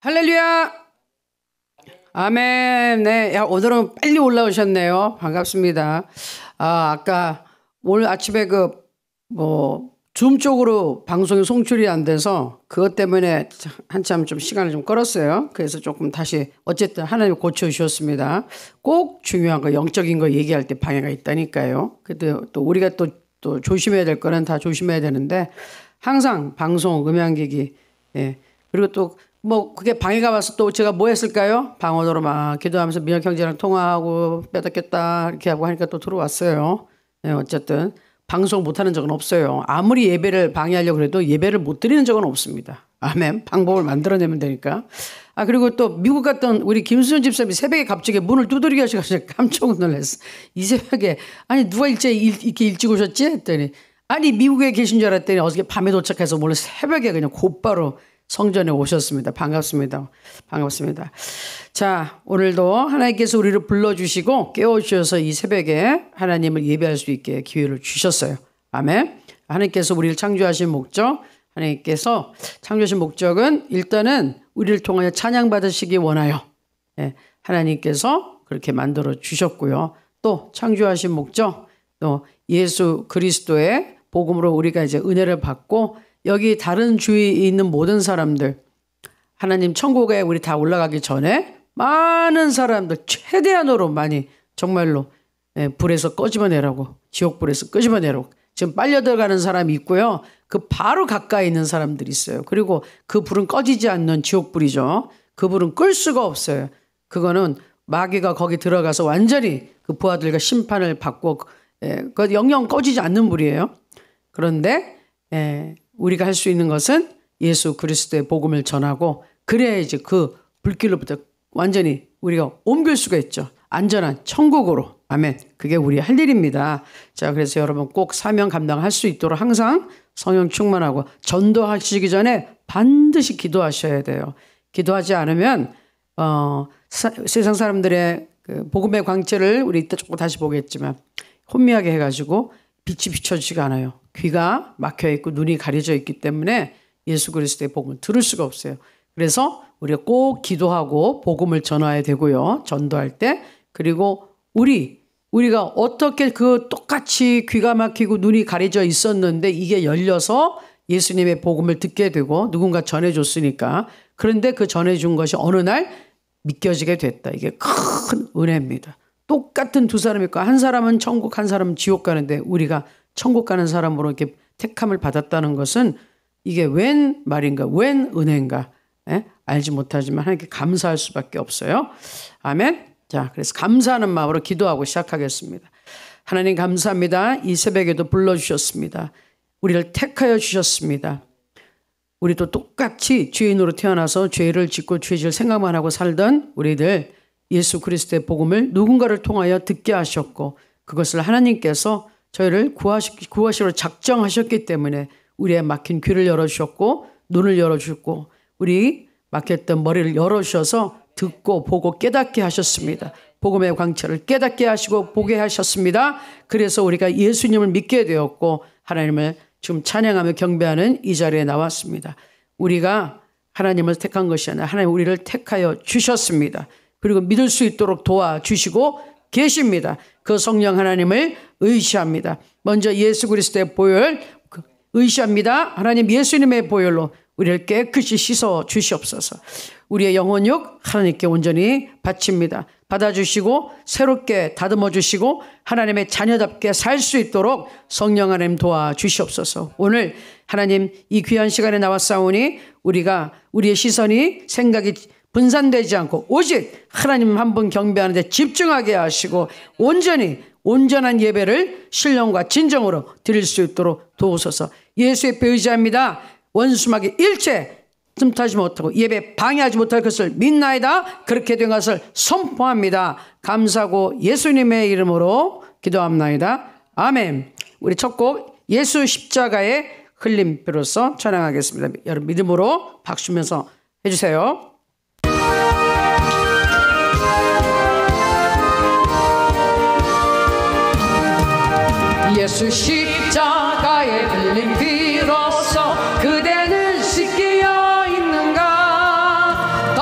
할렐루야! 아멘. 네. 야, 오늘은 빨리 올라오셨네요. 반갑습니다. 아까 오늘 아침에 줌 쪽으로 방송이 송출이 안 돼서 그것 때문에 한참 좀 시간을 좀 끌었어요. 그래서 조금 다시 어쨌든 하나님 고쳐주셨습니다. 꼭 중요한 거, 영적인 거 얘기할 때 방해가 있다니까요. 근데 또 우리가 또 조심해야 될 거는 다 조심해야 되는데 항상 방송, 음향기기, 예. 그리고 또 그게 방해가 와서 또 제가 뭐 했을까요? 방언으로 막 기도하면서 민혁 형제랑 통화하고 빼앗겼다 이렇게 하고 하니까 또 들어왔어요. 네, 어쨌든 방송 못하는 적은 없어요. 아무리 예배를 방해하려고 해도 예배를 못 드리는 적은 없습니다. 아멘. 방법을 만들어내면 되니까. 그리고 또 미국 갔던 우리 김수현 집사님이 새벽에 갑자기 문을 두드리게 하셔서 깜짝 놀랐어. 이 새벽에 아니 누가 이렇게 일찍 오셨지? 했더니 아니 미국에 계신 줄 알았더니 어저께 밤에 도착해서 오늘 새벽에 그냥 곧바로 성전에 오셨습니다. 반갑습니다. 반갑습니다. 자, 오늘도 하나님께서 우리를 불러주시고 깨워주셔서 이 새벽에 하나님을 예배할 수 있게 기회를 주셨어요. 아멘. 하나님께서 우리를 창조하신 목적, 하나님께서 창조하신 목적은 일단은 우리를 통하여 찬양받으시기 원하여 하나님께서 그렇게 만들어 주셨고요. 또 창조하신 목적, 또 예수 그리스도의 복음으로 우리가 이제 은혜를 받고 여기 다른 주위에 있는 모든 사람들, 하나님 천국에 우리 다 올라가기 전에 많은 사람들 최대한으로 많이 정말로 불에서 끄집어내라고, 지옥불에서 끄집어내라고. 지금 빨려 들어가는 사람이 있고요. 그 바로 가까이 있는 사람들이 있어요. 그리고 그 불은 꺼지지 않는 지옥불이죠. 그 불은 끌 수가 없어요. 그거는 마귀가 거기 들어가서 완전히 그 부하들과 심판을 받고 그 영영 꺼지지 않는 불이에요. 그런데 우리가 할 수 있는 것은 예수 그리스도의 복음을 전하고 그래야 이제 그 불길로부터 완전히 우리가 옮길 수가 있죠. 안전한 천국으로. 아멘. 그게 우리 할 일입니다. 자, 그래서 여러분 꼭 사명 감당할 수 있도록 항상 성령 충만하고 전도하시기 전에 반드시 기도하셔야 돼요. 기도하지 않으면 세상 사람들의 그 복음의 광채를 우리 이따 조금 다시 보겠지만 혼미하게 해가지고 빛이 비춰지지가 않아요. 귀가 막혀있고 눈이 가려져 있기 때문에 예수 그리스도의 복음을 들을 수가 없어요. 그래서 우리가 꼭 기도하고 복음을 전해야 되고요. 전도할 때. 그리고 우리가 어떻게 그 똑같이 귀가 막히고 눈이 가려져 있었는데 이게 열려서 예수님의 복음을 듣게 되고 누군가 전해줬으니까. 그런데 그 전해준 것이 어느 날 믿겨지게 됐다. 이게 큰 은혜입니다. 똑같은 두 사람이 있고 한 사람은 천국 한 사람은 지옥 가는데 우리가 천국 가는 사람으로 이렇게 택함을 받았다는 것은 이게 웬 말인가, 웬 은혜인가, 알지 못하지만 하나님께 감사할 수밖에 없어요. 아멘. 자, 그래서 감사하는 마음으로 기도하고 시작하겠습니다. 하나님 감사합니다. 이 새벽에도 불러주셨습니다. 우리를 택하여 주셨습니다. 우리도 똑같이 죄인으로 태어나서 죄를 짓고 죄질 생각만 하고 살던 우리들 예수 그리스도의 복음을 누군가를 통하여 듣게 하셨고 그것을 하나님께서 저희를 구하시로 작정하셨기 때문에 우리의 막힌 귀를 열어주셨고 눈을 열어주셨고 우리 막혔던 머리를 열어주셔서 듣고 보고 깨닫게 하셨습니다. 복음의 광채를 깨닫게 하시고 보게 하셨습니다. 그래서 우리가 예수님을 믿게 되었고 하나님을 지금 찬양하며 경배하는 이 자리에 나왔습니다. 우리가 하나님을 택한 것이 아니라 하나님 우리를 택하여 주셨습니다. 그리고 믿을 수 있도록 도와주시고 계십니다. 그 성령 하나님을 의시합니다. 먼저 예수 그리스도의 보혈 의시합니다. 하나님 예수님의 보혈로 우리를 깨끗이 씻어 주시옵소서. 우리의 영혼육 하나님께 온전히 바칩니다. 받아주시고 새롭게 다듬어 주시고 하나님의 자녀답게 살 수 있도록 성령 하나님 도와주시옵소서. 오늘 하나님 이 귀한 시간에 나왔사오니 우리의 시선이 생각이 분산되지 않고 오직 하나님 한 분 경배하는 데 집중하게 하시고 온전한 예배를 신령과 진정으로 드릴 수 있도록 도우소서. 예수의 배 의지합니다. 원수마귀 일체 틈타지 못하고 예배 방해하지 못할 것을 믿나이다. 그렇게 된 것을 선포합니다. 감사하고 예수님의 이름으로 기도합나이다. 아멘. 우리 첫 곡 예수 십자가의 흘림표로서 찬양하겠습니다. 여러분 믿음으로 박수면서 해주세요. 예수 십자가의 흘림피로써 그대는 씻기어 있는가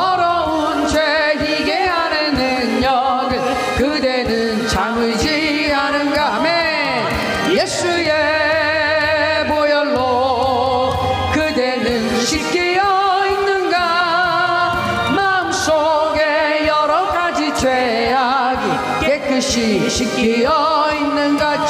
깨끗이 씻기어 있는가.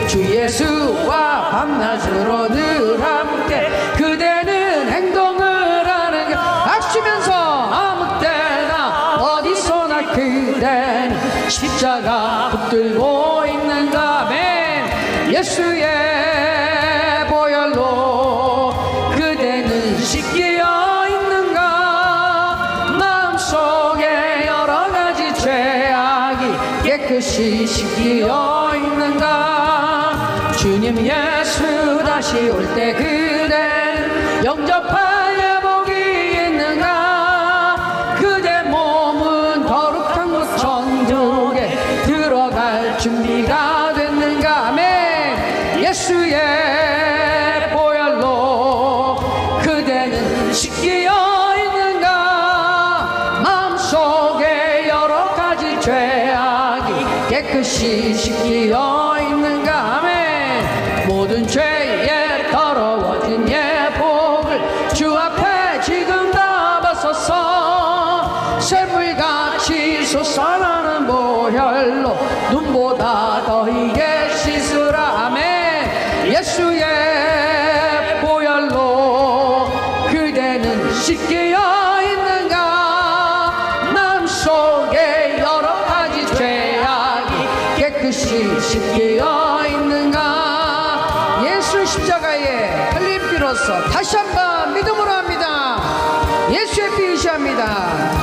주 예수와 밤낮으로 늘 함께 그대는 행동을 하는 게 박수면서 아무 때나 어디서나 그대는 십자가 붙들고 있는가. 아멘. 예수의 보혈로 그대는 씻기어 있는가. 마음속에 여러 가지 죄악이 깨끗이 씻기어 있는가. 주님 예수 다시 올 때 그대는 영접할 예복이 있는가. 그대 몸은 거룩한 곳 천국에 들어갈 준비가 됐는가. 아멘. 예수의 보혈로 그대는 씻기어 있는가. 마음속에 여러 가지 죄악이 깨끗이 씻기어 있는가. 아멘. 모든 죄에 더러워진 예복을 주 앞에 지금 다 벗어서 샘물같이 솟아나는 보혈로 눈보다 더히게 씻으라. 아멘. 예수의 보혈로 그대는 씻기어 있는가. 마음속에 여러 가지 죄악이 깨끗이 씻기어 있는가. 예수 십자가에 흘린 피로써 다시 한번 믿음으로 합니다. 예수의 피이시합니다.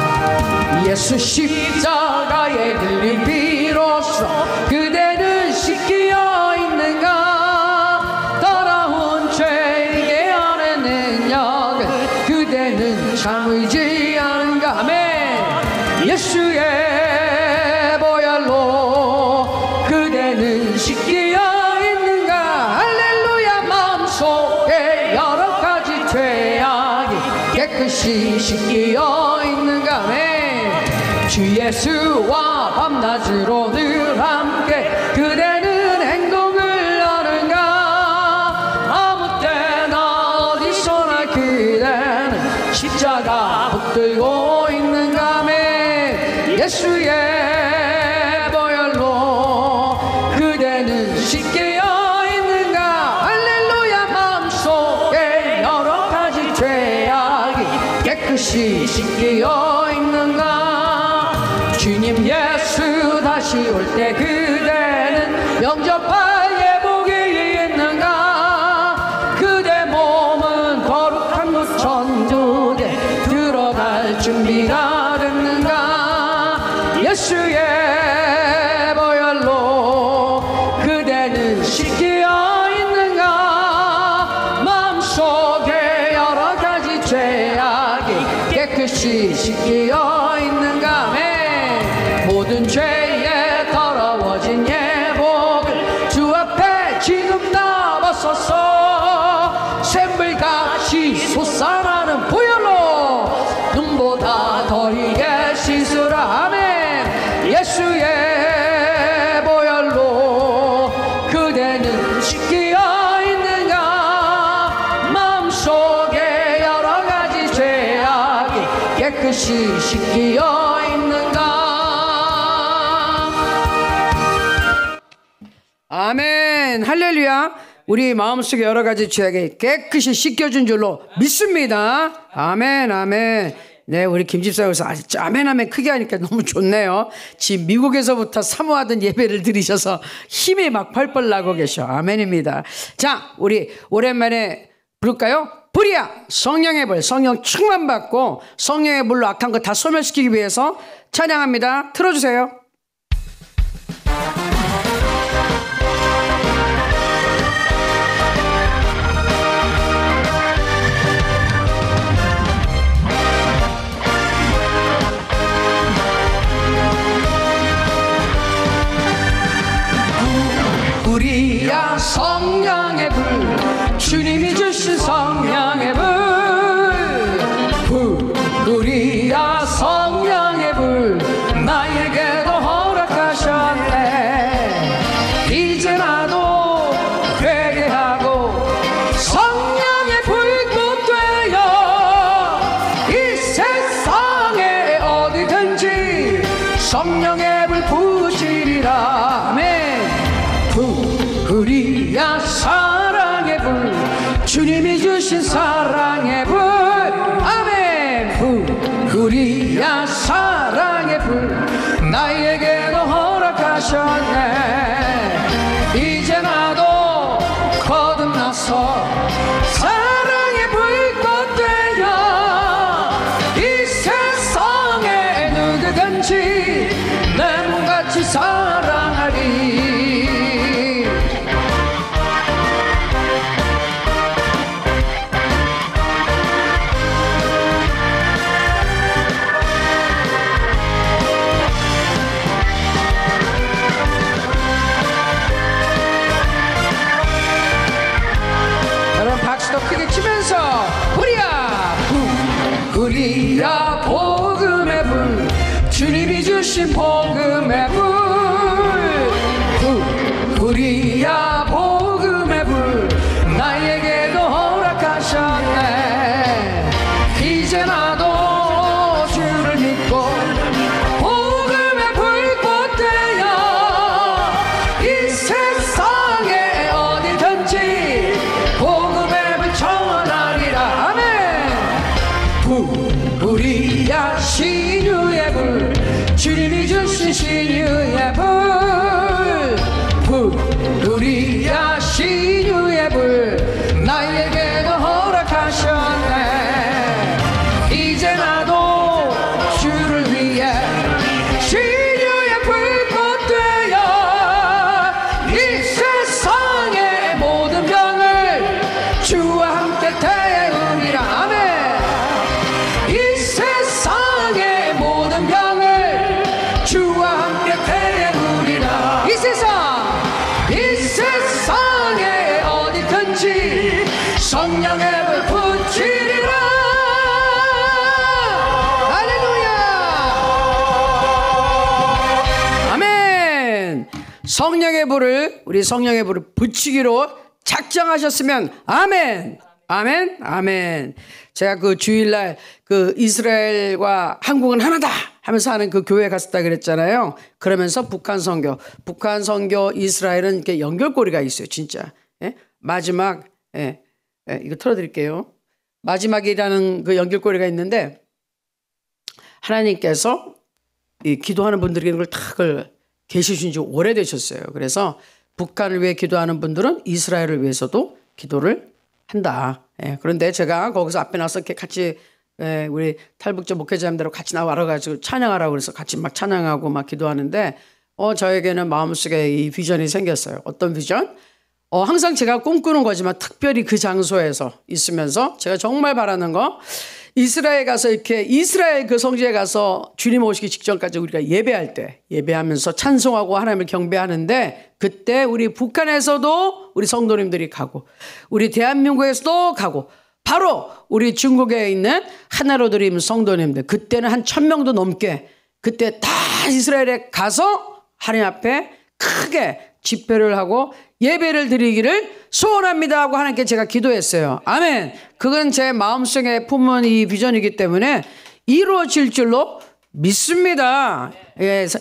예수 십자가에 흘린 피로써 그대는 씻기어 있는가. 더러운 죄의 안에 능력을 그대는 참으지 않은가. 아멘. 예수의 보혈로 그대는 씻기어 있는가. 할렐루야. 마음속에 여러 가지 죄악이 깨끗이 씻기어 있는가. 아멘. 주 예수와 밤낮으로 늘 함께 그대는 행동을 하는가. 아무 때나 어디서나 그대는 십자가 붙들고 있는가. 아멘. 예수의 보혈로 그대는 씻기어 있는가. 할렐루야. 마음속에 여러 가지 죄악이 깨끗이 씻기어 있는가. 주님 예수 다시 올 때 그대는 영접할 예복이 있는가. 그대 몸은 거룩한 곳 천국에 들어갈 준비가 됐는가. 예수의 보혈로 그대는 씻기어 있는가. 마음속에 여러 가지 죄악이 깨끗이 씻기어 있는가. 아멘. 모든 죄에 더러워진 예복을 주 앞에 지금 다 벗어서 샘물같이 솟아나는 보혈로 눈보다 더히게 씻으라. 아멘. 예수의 보혈로 그대는 씻기어 있는가. 마음속에 여러 가지 죄악이 깨끗이 씻기어 있는가. 아멘. 할렐루야. 우리 마음속에 여러 가지 죄악이 깨끗이 씻겨준 줄로 믿습니다. 아멘. 아멘. 네, 우리 김집사님께서 아멘 아멘 크게 하니까 너무 좋네요. 지금 미국에서부터 사모하던 예배를 드리셔서 힘이 막 펄펄 나고 계셔. 아멘입니다. 자, 우리 오랜만에 부를까요? 불이야. 성령의 불. 성령 충만 받고 성령의 불로 악한 거 다 소멸시키기 위해서 찬양합니다. 틀어주세요. 불이야. 성령의 불. 주님이 주신 성령의 불. 불이야. 성령의 불. 나에게도 허락하셨네. 이제 나도 회개하고 성령의 불꽃 되어 이 세상에 어디든지 성령의 불 부으시 허락하셨네. 이제 나도 거듭나서 사랑의 불꽃 되어 이 세상에 누구든지 내 몸같이 사랑하리. 크게 치면서 불이야 복음의 불, 주님이 주신 복음의 불이야 복음의 불, 나에게도 허락하셨네. 이제 나도 주를 믿고 복음의 불꽃 되어 이 세상에 어디든지 전하리라. 아멘. 불이야 신유의 불, 주님이 주신 신유의 불이야 신유의 불, 나에게도 허락하셨네. 이제 나도 주를 위해 신유의 불꽃 되어 이 세상의 모든 병을 주와 함께 태우리라. 아멘. 이 세상의 모든 병을 주와 함께 태우리라. 이 세상에 어디든지 성령의 불 붙이리라. 할렐루야. 아멘. 성령의 불을, 우리 성령의 불을 붙이기로 작정하셨으면 아멘. 아멘. 아멘. 제가 그 주일날 그 이스라엘과 한국은 하나다 하면서 하는 그 교회에 갔었다 그랬잖아요. 그러면서 북한 선교 이스라엘은 이렇게 연결고리가 있어요. 진짜. 예? 마지막, 이거 틀어드릴게요. 마지막이라는 그 연결고리가 있는데 하나님께서 이 기도하는 분들에게 그걸 다 계시 주신 지 오래되셨어요. 그래서 북한을 위해 기도하는 분들은 이스라엘을 위해서도 기도를 한다. 그런데 제가 거기서 앞에 나서 이렇게 같이 우리 탈북자 목회자님들하고 같이 나와가지고 찬양하라고 그래서 같이 막 찬양하고 막 기도하는데 저에게는 마음속에 이 비전이 생겼어요. 어떤 비전? 항상 제가 꿈꾸는 거지만 특별히 그 장소에서 있으면서 제가 정말 바라는 거, 이스라엘 가서 이렇게 이스라엘 그 성지에 가서 주님 오시기 직전까지 우리가 예배할 때 예배하면서 찬송하고 하나님을 경배하는데 그때 우리 북한에서도 우리 성도님들이 가고 우리 대한민국에서도 가고 바로 우리 중국에 있는 하나로 드림 성도님들 그때는 한 1,000명도 넘게 그때 다 이스라엘에 가서 하나님 앞에 크게 집회를 하고 예배를 드리기를 소원합니다 하고 하나님께 제가 기도했어요. 아멘. 그건 제 마음속에 품은 이 비전이기 때문에 이루어질 줄로 믿습니다.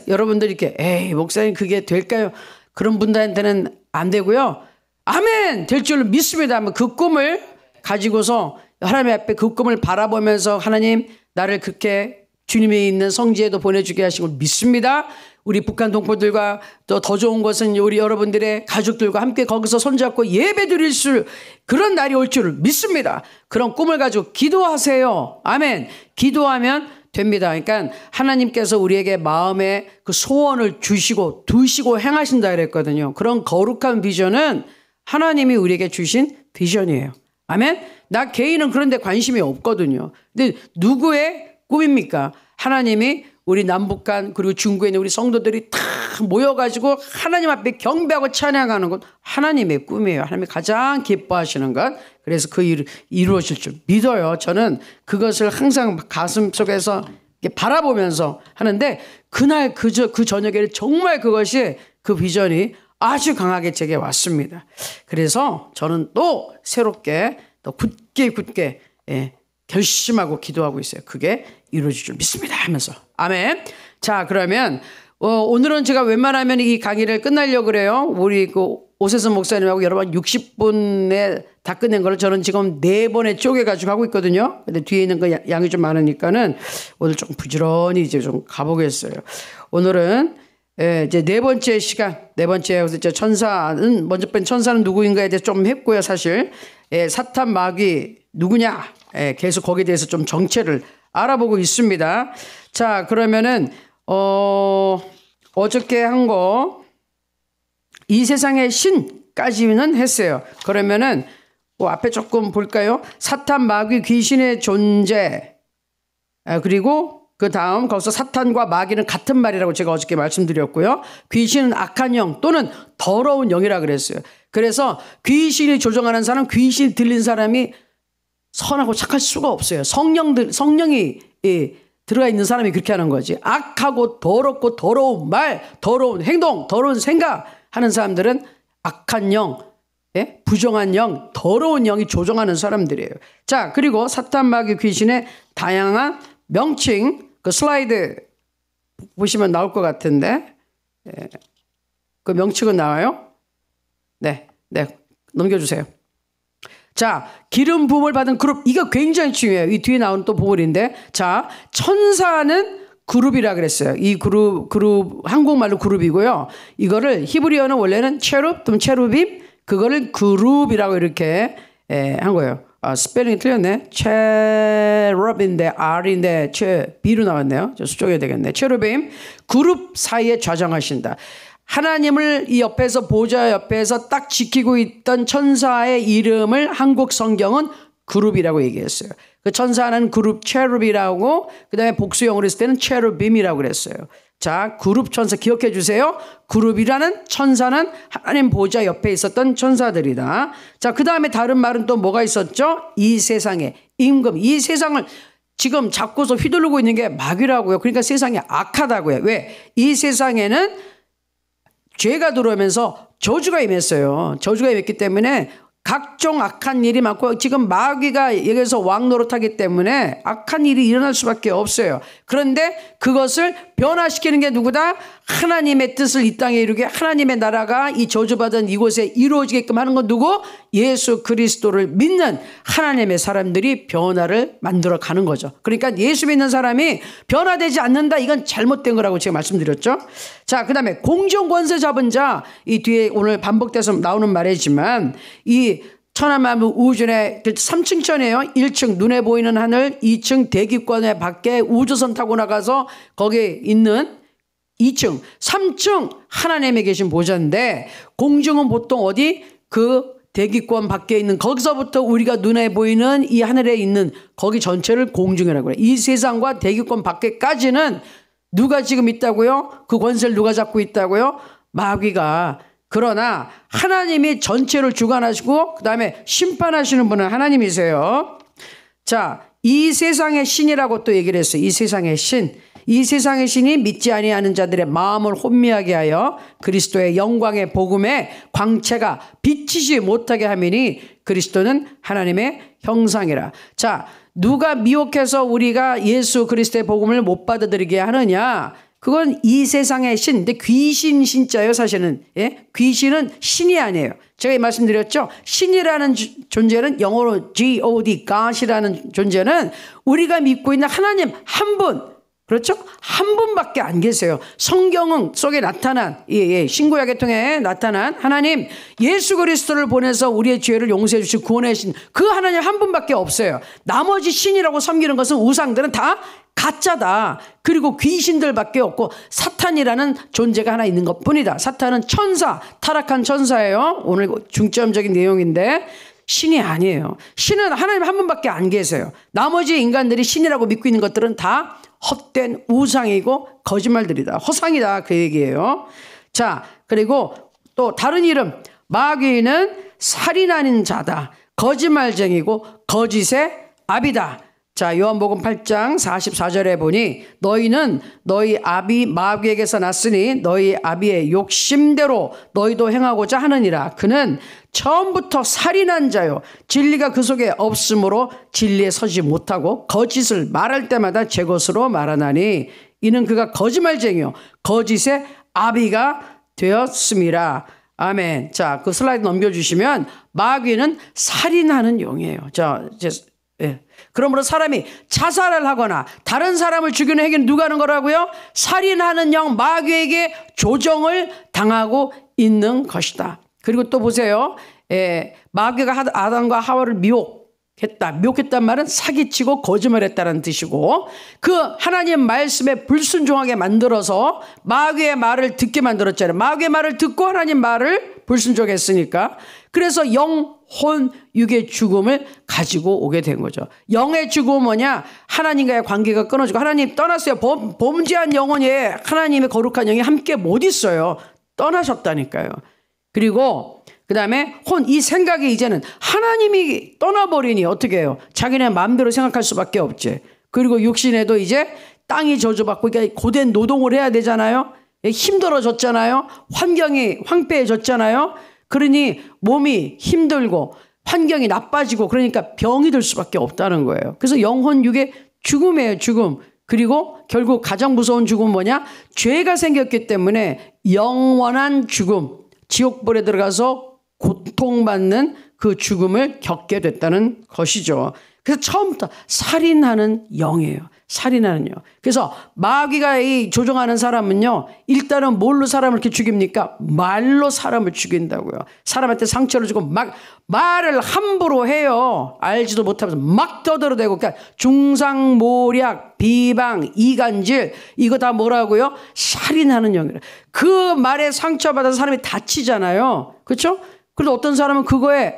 여러분들이 이렇게 에이 목사님 그게 될까요? 그런 분들한테는 안 되고요. 아멘. 될 줄로 믿습니다. 그 꿈을 가지고서 하나님 앞에 그 꿈을 바라보면서 하나님 나를 그렇게 주님이 있는 성지에도 보내주게 하신 걸 믿습니다. 우리 북한 동포들과 또 더 좋은 것은 우리 여러분들의 가족들과 함께 거기서 손잡고 예배 드릴 수 그런 날이 올 줄을 믿습니다. 그런 꿈을 가지고 기도하세요. 아멘. 기도하면 됩니다. 그러니까 하나님께서 우리에게 마음에 그 소원을 주시고 두시고 행하신다 그랬거든요. 그런 거룩한 비전은 하나님이 우리에게 주신 비전이에요. 아멘. 나 개인은 그런 데 관심이 없거든요. 근데 누구의 꿈입니까? 하나님이 우리 남북한 그리고 중국에 있는 우리 성도들이 다 모여가지고 하나님 앞에 경배하고 찬양하는 것 하나님의 꿈이에요. 하나님이 가장 기뻐하시는 것. 그래서 그 일을 이루어질 줄 믿어요. 저는 그것을 항상 가슴 속에서 바라보면서 하는데 그날 그 저녁에 정말 그것이 그 비전이 아주 강하게 제게 왔습니다. 그래서 저는 또 새롭게 또 굳게 결심하고 기도하고 있어요. 그게 이루어질 줄 믿습니다 하면서 아멘. 자 그러면 오늘은 제가 웬만하면 이 강의를 끝내려고 그래요. 우리 그 오세선 목사님하고 여러분 60분에 다 끝낸 거를 저는 지금 4번에 쪼개가지고 하고 있거든요. 근데 뒤에 있는 거 양이 좀 많으니까는 오늘 좀 부지런히 이제 좀 가보겠어요. 오늘은 이제 네 번째 시간, 네 번째 이제 천사는 먼저 뺀 천사는 누구인가에 대해서 좀 했고요, 사실. 사탄 마귀 누구냐? 계속 거기에 대해서 좀 정체를 알아보고 있습니다. 자, 그러면은 어저께 한 거 이 세상의 신까지는 했어요. 그러면은 앞에 조금 볼까요? 사탄 마귀 귀신의 존재, 그리고 그 다음 거기서 사탄과 마귀는 같은 말이라고 제가 어저께 말씀드렸고요. 귀신은 악한 영 또는 더러운 영이라 그랬어요. 그래서 귀신이 조종하는 사람, 귀신이 들린 사람이 선하고 착할 수가 없어요. 성령이 들어가 있는 사람이 그렇게 하는 거지. 악하고 더럽고 더러운 말, 더러운 행동, 더러운 생각 하는 사람들은 악한 영, 부정한 영, 더러운 영이 조종하는 사람들이에요. 자, 그리고 사탄 마귀 귀신의 다양한 명칭, 그 슬라이드 보시면 나올 것 같은데, 그 명칭은 나와요? 네, 넘겨주세요. 자, 기름 부음을 받은 그룹, 이거 굉장히 중요해요. 이 뒤에 나오는 또 부분인데, 자, 천사는 그룹이라 그랬어요. 이 그룹 한국말로 그룹이고요. 이거를 히브리어는 원래는 체룹 또는 체루빔, 그거를 그룹이라고 이렇게 한 거예요. 스펠링이 틀렸네. 체룹인데 R인데 B로 나왔네요. 수정해야 되겠네. 체루빔, 그룹 사이에 좌정하신다. 하나님을 이 옆에서 보좌 옆에서 딱 지키고 있던 천사의 이름을 한국 성경은 그룹이라고 얘기했어요. 그 천사는 그룹 체룹이라고, 그 다음에 복수형으로 했을 때는 체루빔이라고 그랬어요. 자, 그룹 천사 기억해 주세요. 그룹이라는 천사는 하나님 보좌 옆에 있었던 천사들이다. 자, 그 다음에 다른 말은 또 뭐가 있었죠? 이 세상에 임금, 이 세상을 지금 잡고서 휘두르고 있는 게 마귀라고요. 그러니까 세상이 악하다고요. 왜? 이 세상에는 죄가 들어오면서 저주가 임했어요. 저주가 임했기 때문에 각종 악한 일이 많고, 지금 마귀가 여기서 왕노릇하기 때문에 악한 일이 일어날 수밖에 없어요. 그런데 그것을 변화시키는 게 누구다? 하나님의 뜻을 이 땅에 이루게, 하나님의 나라가 이 저주받은 이곳에 이루어지게끔 하는 건 누구? 예수 그리스도를 믿는 하나님의 사람들이 변화를 만들어 가는 거죠. 그러니까 예수 믿는 사람이 변화되지 않는다, 이건 잘못된 거라고 제가 말씀드렸죠. 자, 그 다음에 공중 권세 잡은 자, 이 뒤에 오늘 반복돼서 나오는 말이지만, 이 천하만물 우주의 3층천이에요. 1층 눈에 보이는 하늘, 2층 대기권에 밖에 우주선 타고 나가서 거기에 있는 2층, 3층 하나님에 계신 보좌인데, 공중은 보통 어디? 그 대기권 밖에 있는, 거기서부터 우리가 눈에 보이는 이 하늘에 있는 거기 전체를 공중이라고 해요. 이 세상과 대기권 밖에까지는 누가 지금 있다고요? 그 권세를 누가 잡고 있다고요? 마귀가. 그러나 하나님이 전체를 주관하시고 그 다음에 심판하시는 분은 하나님이세요. 자, 이 세상의 신이라고 또 얘기를 했어요. 이 세상의 신. 이 세상의 신이 믿지 아니하는 자들의 마음을 혼미하게 하여 그리스도의 영광의 복음에 광채가 비치지 못하게 하미니 그리스도는 하나님의 형상이라. 자, 누가 미혹해서 우리가 예수 그리스도의 복음을 못 받아들이게 하느냐? 그건 이 세상의 신. 근데 귀신 신자예요, 사실은. 귀신은 신이 아니에요. 제가 말씀드렸죠. 신이라는 존재는 영어로 God, God이라는 존재는 우리가 믿고 있는 하나님 한 분. 그렇죠? 한 분밖에 안 계세요. 성경 속에 나타난, 신구약을 통해 나타난 하나님, 예수 그리스도를 보내서 우리의 죄를 용서해 주시고 구원해 주신 그 하나님 한 분밖에 없어요. 나머지 신이라고 섬기는 것은 우상들은 다 가짜다. 그리고 귀신들밖에 없고 사탄이라는 존재가 하나 있는 것뿐이다. 사탄은 천사, 타락한 천사예요. 오늘 중점적인 내용인데 신이 아니에요. 신은 하나님 한 분밖에 안 계세요. 나머지 인간들이 신이라고 믿고 있는 것들은 다 헛된 우상이고 거짓말들이다. 허상이다. 그 얘기예요. 자, 그리고 또 다른 이름, 마귀는 살인하는 자다. 거짓말쟁이고 거짓의 아비다. 자, 요한복음 8장 44절에 보니 너희는 너희 아비 마귀에게서 났으니 너희 아비의 욕심대로 너희도 행하고자 하느니라. 그는 처음부터 살인한 자요, 진리가 그 속에 없으므로 진리에 서지 못하고 거짓을 말할 때마다 제 것으로 말하나니 이는 그가 거짓말쟁이요 거짓의 아비가 되었음이라. 아멘. 자, 그 슬라이드 넘겨주시면 마귀는 살인하는 영이에요. 자, 그러므로 사람이 자살을 하거나 다른 사람을 죽이는 행위는 누가 하는 거라고요? 살인하는 영 마귀에게 조정을 당하고 있는 것이다. 그리고 또 보세요. 마귀가 아담과 하와를 미혹했단 말은 사기치고 거짓말했다는 뜻이고, 그 하나님 말씀에 불순종하게 만들어서 마귀의 말을 듣게 만들었잖아요. 마귀의 말을 듣고 하나님 말을 불순종했으니까. 그래서 영혼 육의 죽음을 가지고 오게 된 거죠. 영의 죽음은 뭐냐? 하나님과의 관계가 끊어지고, 하나님 떠났어요. 범죄한 영혼이, 하나님의 거룩한 영이 함께 못 있어요. 떠나셨다니까요. 그리고 그 다음에 이 생각이 이제는 하나님이 떠나버리니 어떻게 해요? 자기네 마음대로 생각할 수밖에 없지. 그리고 육신에도 이제 땅이 저주받고 고된 노동을 해야 되잖아요. 힘들어졌잖아요. 환경이 황폐해졌잖아요. 그러니 몸이 힘들고 환경이 나빠지고, 그러니까 병이 들 수밖에 없다는 거예요. 그래서 영혼 육의 죽음이에요. 죽음. 그리고 결국 가장 무서운 죽음은 뭐냐? 죄가 생겼기 때문에 영원한 죽음, 지옥불에 들어가서 고통받는 그 죽음을 겪게 됐다는 것이죠. 그래서 처음부터 살인하는 영이에요. 살인하는 영. 그래서 마귀가 조종하는 사람은요, 일단은 뭘로 사람을 이렇게 죽입니까? 말로 사람을 죽인다고요. 사람한테 상처를 주고 막 말을 함부로 해요. 알지도 못하면서 막 떠들어대고, 그러니까 중상모략, 비방, 이간질, 이거 다 뭐라고요? 살인하는 영이에요. 그 말에 상처받아서 사람이 다치잖아요. 그렇죠? 그래도 어떤 사람은 그거에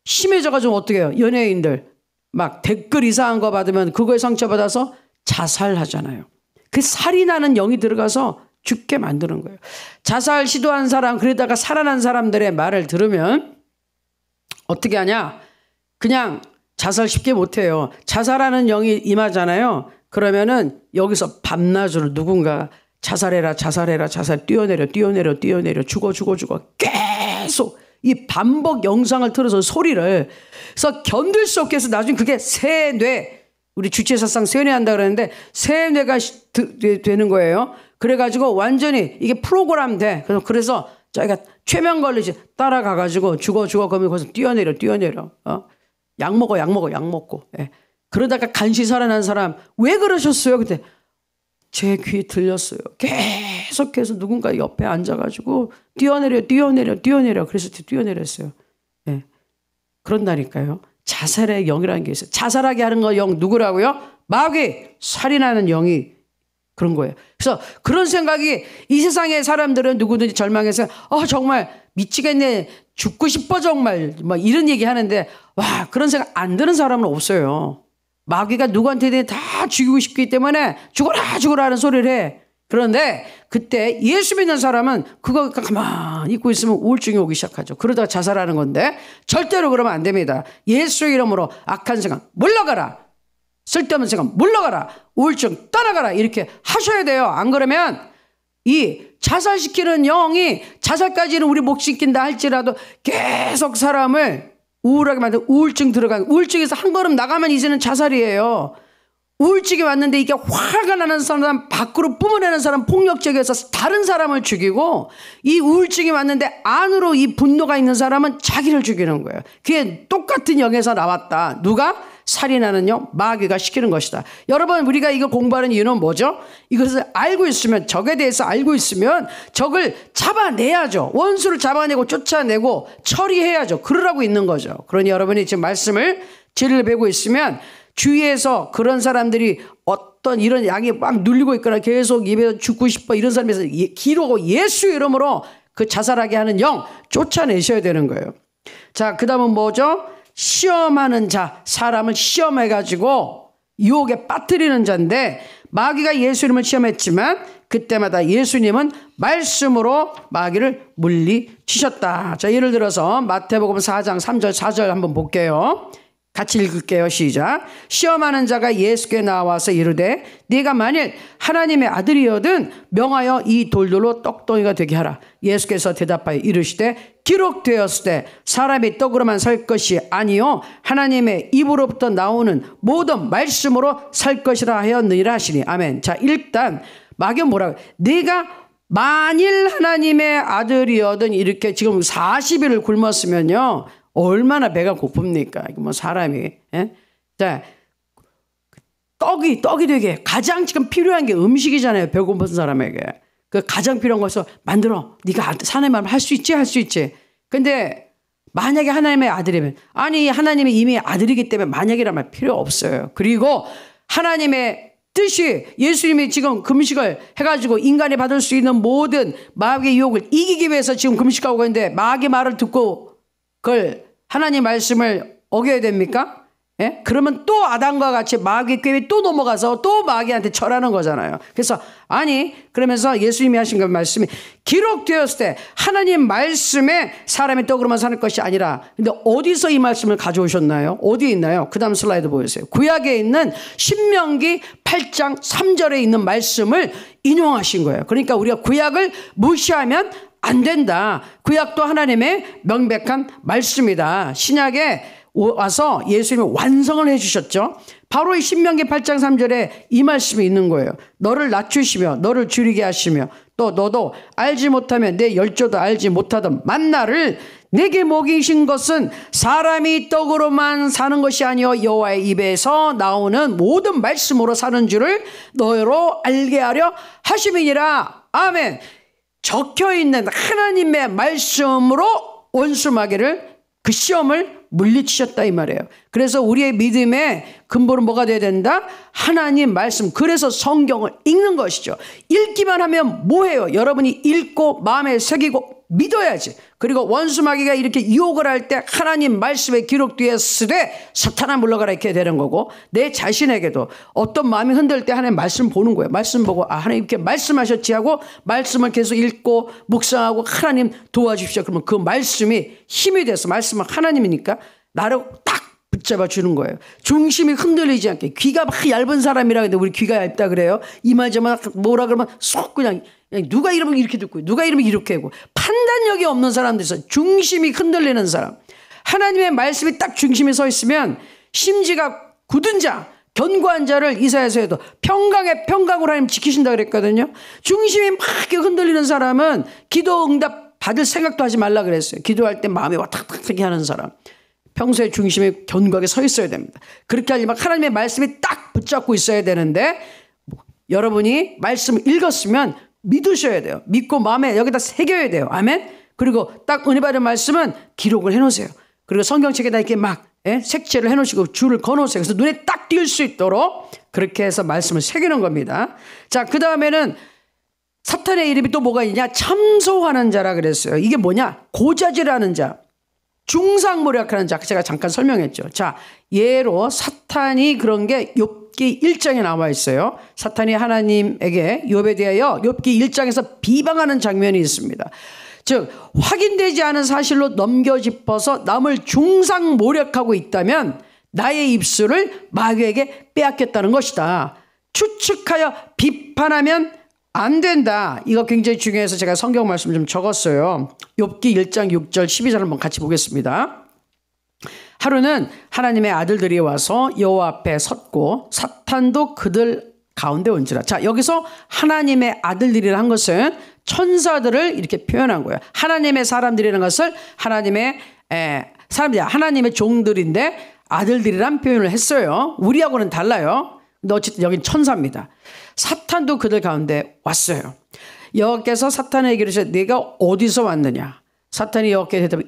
심해져가지고 어떻게 해요? 연예인들 막 댓글 이상한 거 받으면 그거에 상처받아서 자살하잖아요. 그 살인하는 영이 들어가서 죽게 만드는 거예요. 자살 시도한 사람, 그러다가 살아난 사람들의 말을 들으면 어떻게 하냐? 그냥 자살 쉽게 못해요. 자살하는 영이 임하잖아요. 그러면은 여기서 밤낮으로 누군가 자살해라, 자살해라, 자살, 뛰어내려, 뛰어내려, 뛰어내려, 죽어, 죽어, 죽어. 계속 이 반복 영상을 틀어서 소리를, 그래서 견딜 수 없게 해서 나중에 그게 세뇌, 우리 주체사상 세뇌한다 그러는데 세뇌가 되는 거예요. 그래가지고 완전히 이게 프로그램 돼. 그래서 자기가 최면 걸리지 따라가가지고 죽어 그러면 거기서 뛰어내려. 약 먹어. 약 먹고. 예. 그러다가 간신히 살아난 사람, 왜 그러셨어요? 그때 제 귀에 들렸어요. 계속해서 누군가 옆에 앉아가지고 뛰어내려. 그래서 뛰어내렸어요. 예. 그런다니까요. 자살의 영이라는 게 있어요. 자살하게 하는 거 영 누구라고요? 마귀, 살인하는 영이 그런 거예요. 그래서 그런 생각이, 이 세상의 사람들은 누구든지 절망해서 정말 미치겠네, 죽고 싶어 정말, 막 이런 얘기 하는데, 와, 그런 생각 안 드는 사람은 없어요. 마귀가 누구한테든 다 죽이고 싶기 때문에 죽어라 하는 소리를 해. 그런데 그때 예수 믿는 사람은 그거 가만히 있고 있으면 우울증이 오기 시작하죠. 그러다가 자살하는 건데 절대로 그러면 안 됩니다. 예수 이름으로 악한 생각 물러가라. 쓸데없는 생각 물러가라. 우울증 떠나가라. 이렇게 하셔야 돼요. 안 그러면 이 자살시키는 영이, 자살까지는 우리 못 시킨다 할지라도 계속 사람을 우울하게 만들고 우울증 들어가는, 우울증에서 한 걸음 나가면 이제는 자살이에요. 우울증이 왔는데 이게 화가 나는 사람, 밖으로 뿜어내는 사람, 폭력적이어서 다른 사람을 죽이고, 이 우울증이 왔는데 안으로 이 분노가 있는 사람은 자기를 죽이는 거예요. 그게 똑같은 영에서 나왔다. 누가? 살인하는 영, 마귀가 시키는 것이다. 여러분, 우리가 이거 공부하는 이유는 뭐죠? 이것을 알고 있으면, 적에 대해서 알고 있으면 적을 잡아내야죠. 원수를 잡아내고 쫓아내고 처리해야죠. 그러라고 있는 거죠. 그러니 여러분이 지금 말씀을 진리를 배우고 있으면 주위에서 그런 사람들이 어떤 이런 양이 막 눌리고 있거나 계속 입에서 죽고 싶어 이런 사람에서 기록하고 예수 이름으로 그 자살하게 하는 영 쫓아내셔야 되는 거예요. 자, 그 다음은 뭐죠? 시험하는 자, 사람을 시험해가지고 유혹에 빠뜨리는 자인데, 마귀가 예수 이름을 시험했지만 그때마다 예수님은 말씀으로 마귀를 물리치셨다. 자, 예를 들어서 마태복음 4장 3절 4절 한번 볼게요. 같이 읽을게요. 시작. 시험하는 자가 예수께 나와서 이르되 네가 만일 하나님의 아들이거든 명하여 이 돌들로 떡덩이가 되게 하라. 예수께서 대답하여 이르시되 기록되었을 때 사람이 떡으로만 살 것이 아니요 하나님의 입으로부터 나오는 모든 말씀으로 살 것이라 하였느니라 하시니. 아멘. 자, 일단 마귀는 뭐라고? 네가 만일 하나님의 아들이거든, 이렇게 지금 40일을 굶었으면요 얼마나 배가 고픕니까? 뭐 사람이. 예? 자, 떡이 되게 가장 지금 필요한 게 음식이잖아요. 배고픈 사람에게. 그 가장 필요한 것을 만들어. 네가 하나님의 말을 할 수 있지, 할 수 있지. 근데 만약에 하나님의 아들이면, 아니 하나님이 이미 아들이기 때문에 만약이란 말 필요 없어요. 그리고 하나님의 뜻이, 예수님이 지금 금식을 해가지고 인간이 받을 수 있는 모든 마귀의 유혹을 이기기 위해서 지금 금식하고 있는데 마귀의 말을 듣고 그걸 하나님 말씀을 어겨야 됩니까? 예? 그러면 또 아담과 같이 마귀 꾀에 또 넘어가서 또 마귀한테 절하는 거잖아요. 그래서 아니, 그러면서 예수님이 하신 그 말씀이 기록되었을 때 하나님 말씀에 사람이 떡으로만 사는 것이 아니라, 근데 어디서 이 말씀을 가져오셨나요? 어디에 있나요? 그 다음 슬라이드 보여주세요. 구약에 있는 신명기 8장 3절에 있는 말씀을 인용하신 거예요. 그러니까 우리가 구약을 무시하면 안 된다. 구약도 하나님의 명백한 말씀이다. 신약에 와서 예수님이 완성을 해주셨죠. 바로 이 신명기 8장 3절에 이 말씀이 있는 거예요. 너를 낮추시며 너를 줄이게 하시며 또 너도 알지 못하면 내 열조도 알지 못하던 만나를 내게 먹이신 것은 사람이 떡으로만 사는 것이 아니요 여호와의 입에서 나오는 모든 말씀으로 사는 줄을 너로 알게 하려 하심이니라. 아멘. 적혀있는 하나님의 말씀으로 원수 마귀를, 그 시험을 물리치셨다 이 말이에요. 그래서 우리의 믿음의 근본은 뭐가 돼야 된다? 하나님 말씀. 그래서 성경을 읽는 것이죠. 읽기만 하면 뭐해요? 여러분이 읽고 마음에 새기고 믿어야지. 그리고 원수 마귀가 이렇게 유혹을 할 때 하나님 말씀에 기록되었으되 사탄아 물러가라 이렇게 되는 거고, 내 자신에게도 어떤 마음이 흔들 때 하나님 말씀 보는 거예요. 말씀 보고 아 하나님 이렇게 말씀하셨지 하고 말씀을 계속 읽고 묵상하고 하나님 도와주십시오. 그러면 그 말씀이 힘이 돼서, 말씀은 하나님이니까 나를 딱 붙잡아 주는 거예요. 중심이 흔들리지 않게. 귀가 막 얇은 사람이라 근데 우리 귀가 얇다 그래요. 이 말 저 말 뭐라 그러면 쏙 그냥 누가 이러면 이렇게 듣고 누가 이러면 이렇게 하고, 판단력이 없는 사람들 있어요. 중심이 흔들리는 사람. 하나님의 말씀이 딱 중심에 서 있으면 심지가 굳은 자, 견고한 자를 이사야서에도 평강으로 하나님 지키신다 그랬거든요. 중심이 막 흔들리는 사람은 기도 응답 받을 생각도 하지 말라 그랬어요. 기도할 때 마음이 와탁탁하게 하는 사람. 평소에 중심에 견고하게 서 있어야 됩니다. 그렇게 하려면 하나님의 말씀이 딱 붙잡고 있어야 되는데, 여러분이 말씀을 읽었으면 믿으셔야 돼요. 믿고 마음에 여기다 새겨야 돼요. 아멘. 그리고 딱 은혜 받은 말씀은 기록을 해놓으세요. 그리고 성경책에다 이렇게 막 색칠을 해놓으시고 줄을 거놓으세요. 그래서 눈에 딱 띌 수 있도록 그렇게 해서 말씀을 새기는 겁니다. 자, 그 다음에는 사탄의 이름이 또 뭐가 있냐? 참소하는 자라 그랬어요. 이게 뭐냐? 고자질하는 자, 중상모략하는 자. 제가 잠깐 설명했죠. 자, 예로 사탄이 그런 게 욥기 1장에 나와 있어요. 사탄이 하나님에게 욥에 대하여 욥기 1장에서 비방하는 장면이 있습니다. 즉 확인되지 않은 사실로 넘겨짚어서 남을 중상모략하고 있다면 나의 입술을 마귀에게 빼앗겼다는 것이다. 추측하여 비판하면 안 된다. 이거 굉장히 중요해서 제가 성경 말씀 좀 적었어요. 욥기 1장 6절 12절 한번 같이 보겠습니다. 하루는 하나님의 아들들이 와서 여호와 앞에 섰고 사탄도 그들 가운데 온지라. 자, 여기서 하나님의 아들들이라는 한 것은 천사들을 이렇게 표현한 거예요. 하나님의 사람들이라는 것을 하나님의 사람들이 하나님의 종들인데 아들들이란 표현을 했어요. 우리하고는 달라요. 근데 어쨌든 여긴 천사입니다. 사탄도 그들 가운데 왔어요. 여호와께서 사탄에게 이르시되 네가 어디서 왔느냐? 사탄이 여호와께 대답해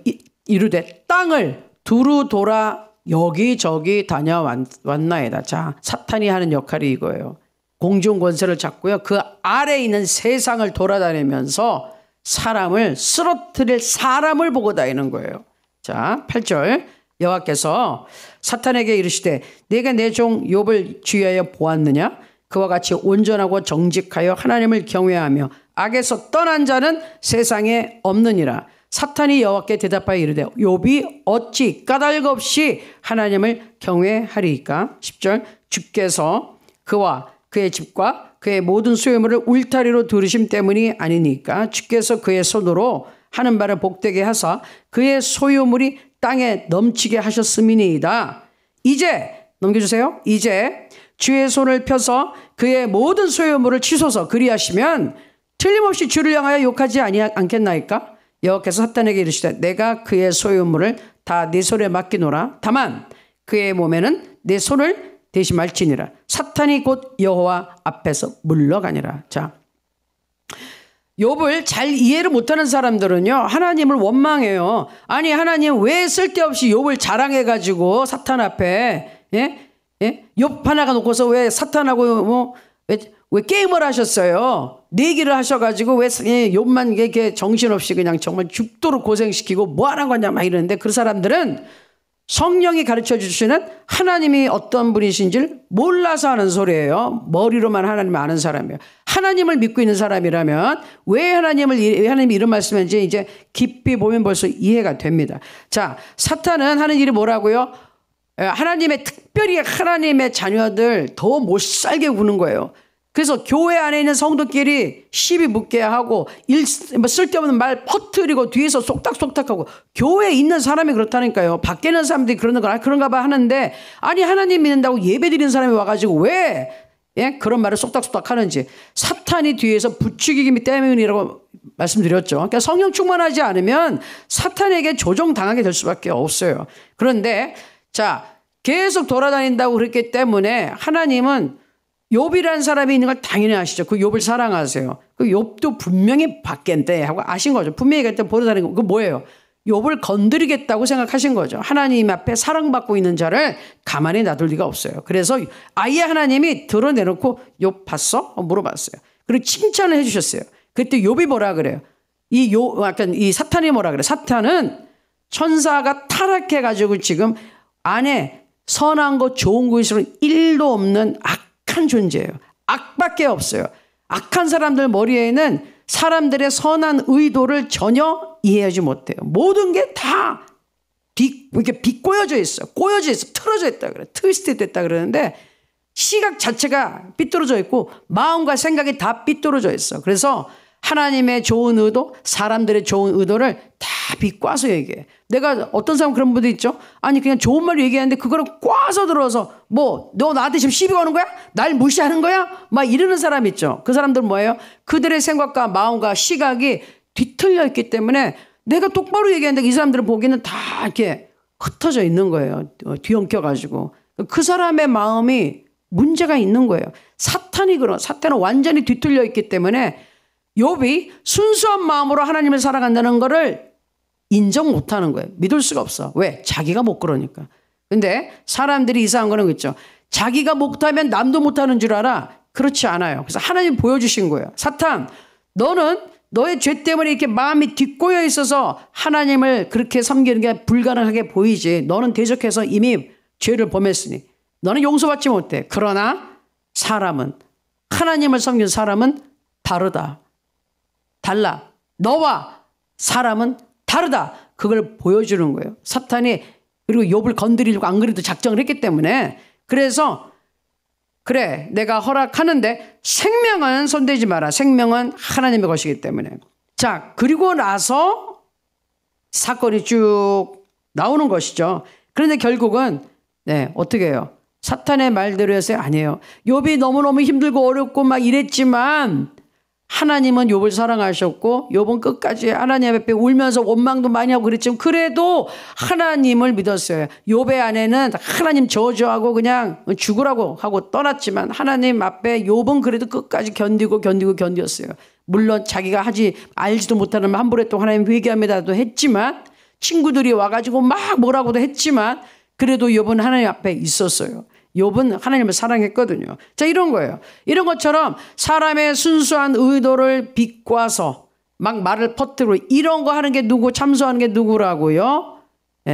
이르되 땅을 두루 돌아 여기저기 다녀왔나이다. 자, 사탄이 하는 역할이 이거예요. 공중 권세를 잡고요. 그 아래에 있는 세상을 돌아다니면서 사람을 쓰러뜨릴 사람을 보고 다니는 거예요. 자, 8절 여호와께서 사탄에게 이르시되 네가 내 종 욥을 주의하여 보았느냐? 그와 같이 온전하고 정직하여 하나님을 경외하며 악에서 떠난 자는 세상에 없느니라. 사탄이 여호와께 대답하여 이르되 욥이 어찌 까닭 없이 하나님을 경외하리이까? 10절 주께서 그와 그의 집과 그의 모든 소유물을 울타리로 두르심 때문이 아니니까 주께서 그의 손으로 하는 바를 복되게 하사 그의 소유물이 땅에 넘치게 하셨음이니이다. 이제 넘겨주세요. 이제 주의 손을 펴서 그의 모든 소유물을 치소서. 그리하시면 틀림없이 주를 향하여 욕하지 않겠나이까? 여호와께서 사탄에게 이르시되 내가 그의 소유물을 다 네 손에 맡기노라. 다만 그의 몸에는 내 손을 대신 말지니라. 사탄이 곧 여호와 앞에서 물러가니라. 자, 욥을 잘 이해를 못하는 사람들은요, 하나님을 원망해요. 아니, 하나님 왜 쓸데없이 욥을 자랑해가지고 사탄 앞에, 욥 하나가 놓고서 왜 사탄하고 왜 게임을 하셨어요? 내기를 하셔가지고 왜 욥만 이렇게 정신없이 그냥 정말 죽도록 고생시키고 뭐 하는 거냐 막 이러는데, 그 사람들은 성령이 가르쳐 주시는 하나님이 어떤 분이신지를 몰라서 하는 소리예요. 머리로만 하나님을 아는 사람이에요. 하나님을 믿고 있는 사람이라면 왜 하나님이 이런 말씀인지 이제 깊이 보면 벌써 이해가 됩니다. 자, 사탄은 하는 일이 뭐라고요? 특별히 하나님의 자녀들 더 못 살게 구는 거예요. 그래서 교회 안에 있는 성도끼리 시비 묻게 하고 쓸데없는 말 퍼뜨리고 뒤에서 쏙닥쏙닥하고, 교회에 있는 사람이 그렇다니까요. 밖에 있는 사람들이 그런가 봐 하는데, 아니 하나님 믿는다고 예배드리는 사람이 와가지고 왜 그런 말을 쏙닥쏙닥 하는지, 사탄이 뒤에서 부추기기 때문이라고 말씀드렸죠. 그러니까 성령 충만하지 않으면 사탄에게 조종당하게 될 수밖에 없어요. 그런데 자, 계속 돌아다닌다고 그랬기 때문에 하나님은 욥이라는 사람이 있는 걸 당연히 아시죠. 그 욥을 사랑하세요. 그 욥도 분명히 받겠대 하고 아신 거죠. 분명히 그때 보러다니는 거. 그 뭐예요? 욥을 건드리겠다고 생각하신 거죠. 하나님 앞에 사랑받고 있는 자를 가만히 놔둘 리가 없어요. 그래서 아예 하나님이 드러내놓고 욥 봤어? 물어봤어요. 그리고 칭찬을 해주셨어요. 그때 욥이 뭐라 그래요? 이 사탄이 뭐라 그래요? 사탄은 천사가 타락해가지고 지금 안에 선한 것 좋은 것으로 1도 없는 악한 존재예요. 악밖에 없어요. 악한 사람들 머리에는 사람들의 선한 의도를 전혀 이해하지 못해요. 모든 게 다 이렇게 비꼬여져 있어. 꼬여져 있어. 틀어져 있다 그래. 트위스트 됐다 그러는데, 시각 자체가 삐뚤어져 있고 마음과 생각이 다 삐뚤어져 있어. 그래서 하나님의 좋은 의도, 사람들의 좋은 의도를 다 비꼬아서 얘기해. 내가 어떤 사람 그런 분들 있죠? 아니 그냥 좋은 말 얘기하는데 그거를 꽈서 들어서 너 나한테 지금 시비 거는 거야? 날 무시하는 거야? 막 이러는 사람 있죠. 그 사람들은 뭐예요? 그들의 생각과 마음과 시각이 뒤틀려 있기 때문에 내가 똑바로 얘기하는데 이 사람들은 보기에는 다 이렇게 흩어져 있는 거예요. 뒤엉켜가지고. 그 사람의 마음이 문제가 있는 거예요. 사탄은 완전히 뒤틀려 있기 때문에 욥이 순수한 마음으로 하나님을 사랑한다는 거를 인정 못하는 거예요. 믿을 수가 없어. 왜? 자기가 못 그러니까. 근데 사람들이 이상한 거는 있죠. 자기가 못하면 남도 못하는 줄 알아. 그렇지 않아요. 그래서 하나님 보여주신 거예요. 사탄, 너는 너의 죄 때문에 이렇게 마음이 뒷꼬여 있어서 하나님을 그렇게 섬기는 게 불가능하게 보이지. 너는 대적해서 이미 죄를 범했으니 너는 용서받지 못해. 그러나 사람은, 하나님을 섬기는 사람은 다르다. 달라. 너와 사람은 다르다. 그걸 보여주는 거예요. 사탄이. 그리고 욥을 건드리려고 안 그래도 작정을 했기 때문에. 그래서 그래, 내가 허락하는데 생명은 손대지 마라. 생명은 하나님의 것이기 때문에. 자, 그리고 나서 사건이 쭉 나오는 것이죠. 그런데 결국은 어떻게 해요? 사탄의 말대로 해서 아니에요. 욥이 너무너무 힘들고 어렵고 막 이랬지만 하나님은 욥을 사랑하셨고 욥은 끝까지 하나님 앞에 울면서 원망도 많이 하고 그랬지만 그래도 하나님을 믿었어요. 욥의 아내는 하나님 저주하고 그냥 죽으라고 하고 떠났지만 하나님 앞에 욥은 그래도 끝까지 견디었어요. 물론 자기가 알지도 못하는 함부로 또 하나님 회개합니다도 했지만, 친구들이 와가지고 막 뭐라고도 했지만 그래도 욥은 하나님 앞에 있었어요. 욥은 하나님을 사랑했거든요. 자, 이런 거예요. 이런 것처럼 사람의 순수한 의도를 비꼬아서 막 말을 퍼뜨리고 이런 거 하는 게 누구, 참소하는 게 누구라고요?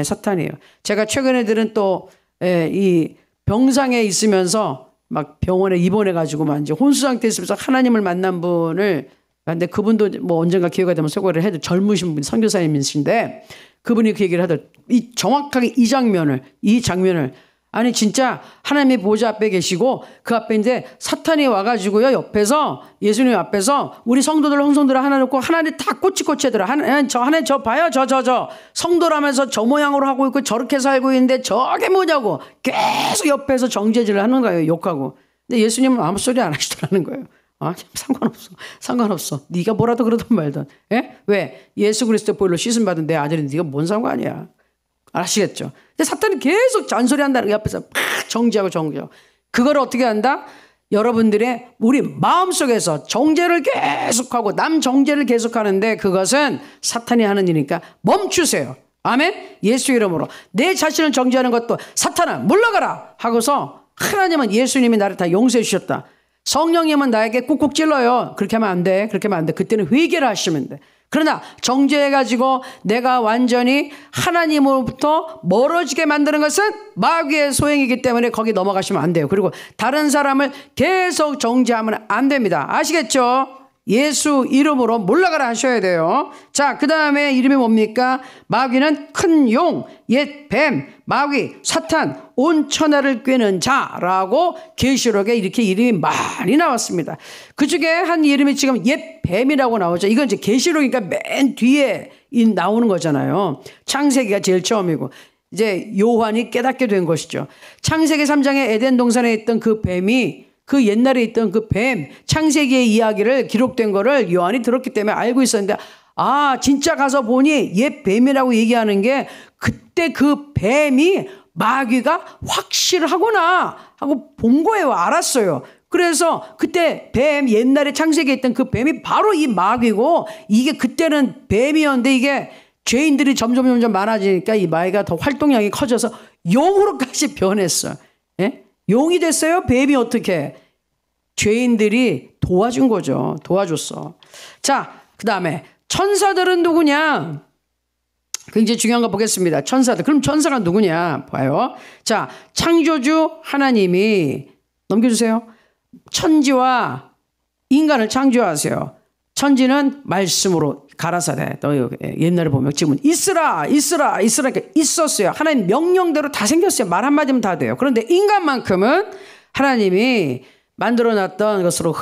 사탄이에요. 제가 최근에 들은 또 이 병상에 있으면서 막 병원에 입원해가지고 막 이제 혼수 상태에 있으면서 하나님을 만난 분을, 근데 그분도 뭐 언젠가 기회가 되면 소개를 해도 젊으신 분, 선교사님이신데 그분이 그 얘기를 하더라고요. 정확하게 이 장면을 아니 진짜 하나님의 보좌 앞에 계시고 그 앞에 이제 사탄이 와가지고요, 옆에서 예수님 앞에서 우리 성도들 홍성도를 하나 놓고 하나님 다 꼬치꼬치하더라. 하나님 저 봐요, 저 성도라면서 저 모양으로 하고 있고 저렇게 살고 있는데 저게 뭐냐고 계속 옆에서 정죄질을 하는 거예요. 욕하고. 근데 예수님은 아무 소리 안 하시더라는 거예요. 상관없어. 네가 뭐라도 그러든 말든. 왜? 예수 그리스도 보혈로 씻음 받은 내 아들이 네가 뭔 상관이야. 아시겠죠? 근데 사탄이 계속 잔소리한다는 게 앞에서 팍 정지하고. 그걸 어떻게 한다? 여러분들의 우리 마음속에서 정죄를 계속하고 남정죄를 계속하는데 그것은 사탄이 하는 일이니까 멈추세요. 아멘. 예수 이름으로 내 자신을 정죄하는 것도 사탄아 물러가라 하고서 하나님은 예수님이 나를 다 용서해 주셨다. 성령님은 나에게 꾹꾹 찔러요. 그렇게 하면 안 돼. 그렇게 하면 안 돼. 그때는 회개를 하시면 돼. 그러나 정죄해가지고 내가 완전히 하나님으로부터 멀어지게 만드는 것은 마귀의 소행이기 때문에 거기 넘어가시면 안 돼요. 그리고 다른 사람을 계속 정죄하면 안 됩니다. 아시겠죠? 예수 이름으로 물러가라 하셔야 돼요. 자, 그 다음에 이름이 뭡니까? 마귀는 큰 용, 옛 뱀, 마귀, 사탄, 온 천하를 꿰는 자라고 계시록에 이렇게 이름이 많이 나왔습니다. 그 중에 한 이름이 지금 옛 뱀이라고 나오죠. 이건 이제 계시록이니까 맨 뒤에 나오는 거잖아요. 창세기가 제일 처음이고 이제 요한이 깨닫게 된 것이죠. 창세기 3장에 에덴 동산에 있던 그 뱀이 그 옛날에 있던 그 뱀, 창세기의 이야기를 기록된 거를 요한이 들었기 때문에 알고 있었는데 아 진짜 가서 보니 옛 뱀이라고 얘기하는 게 그때 그 뱀이 마귀가 확실하구나 하고 본 거예요. 알았어요. 그래서 그때 뱀 옛날에 창세기에 있던 그 뱀이 바로 이 마귀고 이게 그때는 뱀이었는데 이게 죄인들이 점점 많아지니까 이 마귀가 더 활동량이 커져서 용으로까지 변했어요. 예? 용이 됐어요? 뱀이 어떻게? 죄인들이 도와준 거죠. 도와줬어. 자, 그 다음에 천사들은 누구냐? 굉장히 중요한 거 보겠습니다. 천사들. 그럼 천사가 누구냐? 봐요. 자, 창조주 하나님이 넘겨주세요. 천지와 인간을 창조하세요. 천지는 말씀으로 가라사대. 옛날에 보면 지금은 있으라 이렇게 있었어요. 하나님 명령대로 다 생겼어요. 말 한마디면 다 돼요. 그런데 인간만큼은 하나님이 만들어놨던 것으로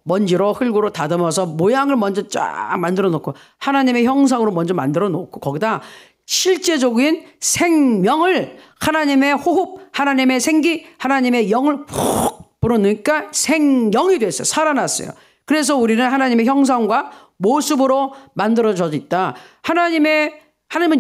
먼지로 흙으로 다듬어서 모양을 먼저 쫙 만들어 놓고 하나님의 형상으로 먼저 만들어 놓고 거기다 실제적인 생명을 하나님의 호흡, 하나님의 생기, 하나님의 영을 푹 불어넣으니까 생명이 됐어요. 살아났어요. 그래서 우리는 하나님의 형상과 모습으로 만들어져 있다. 하나님은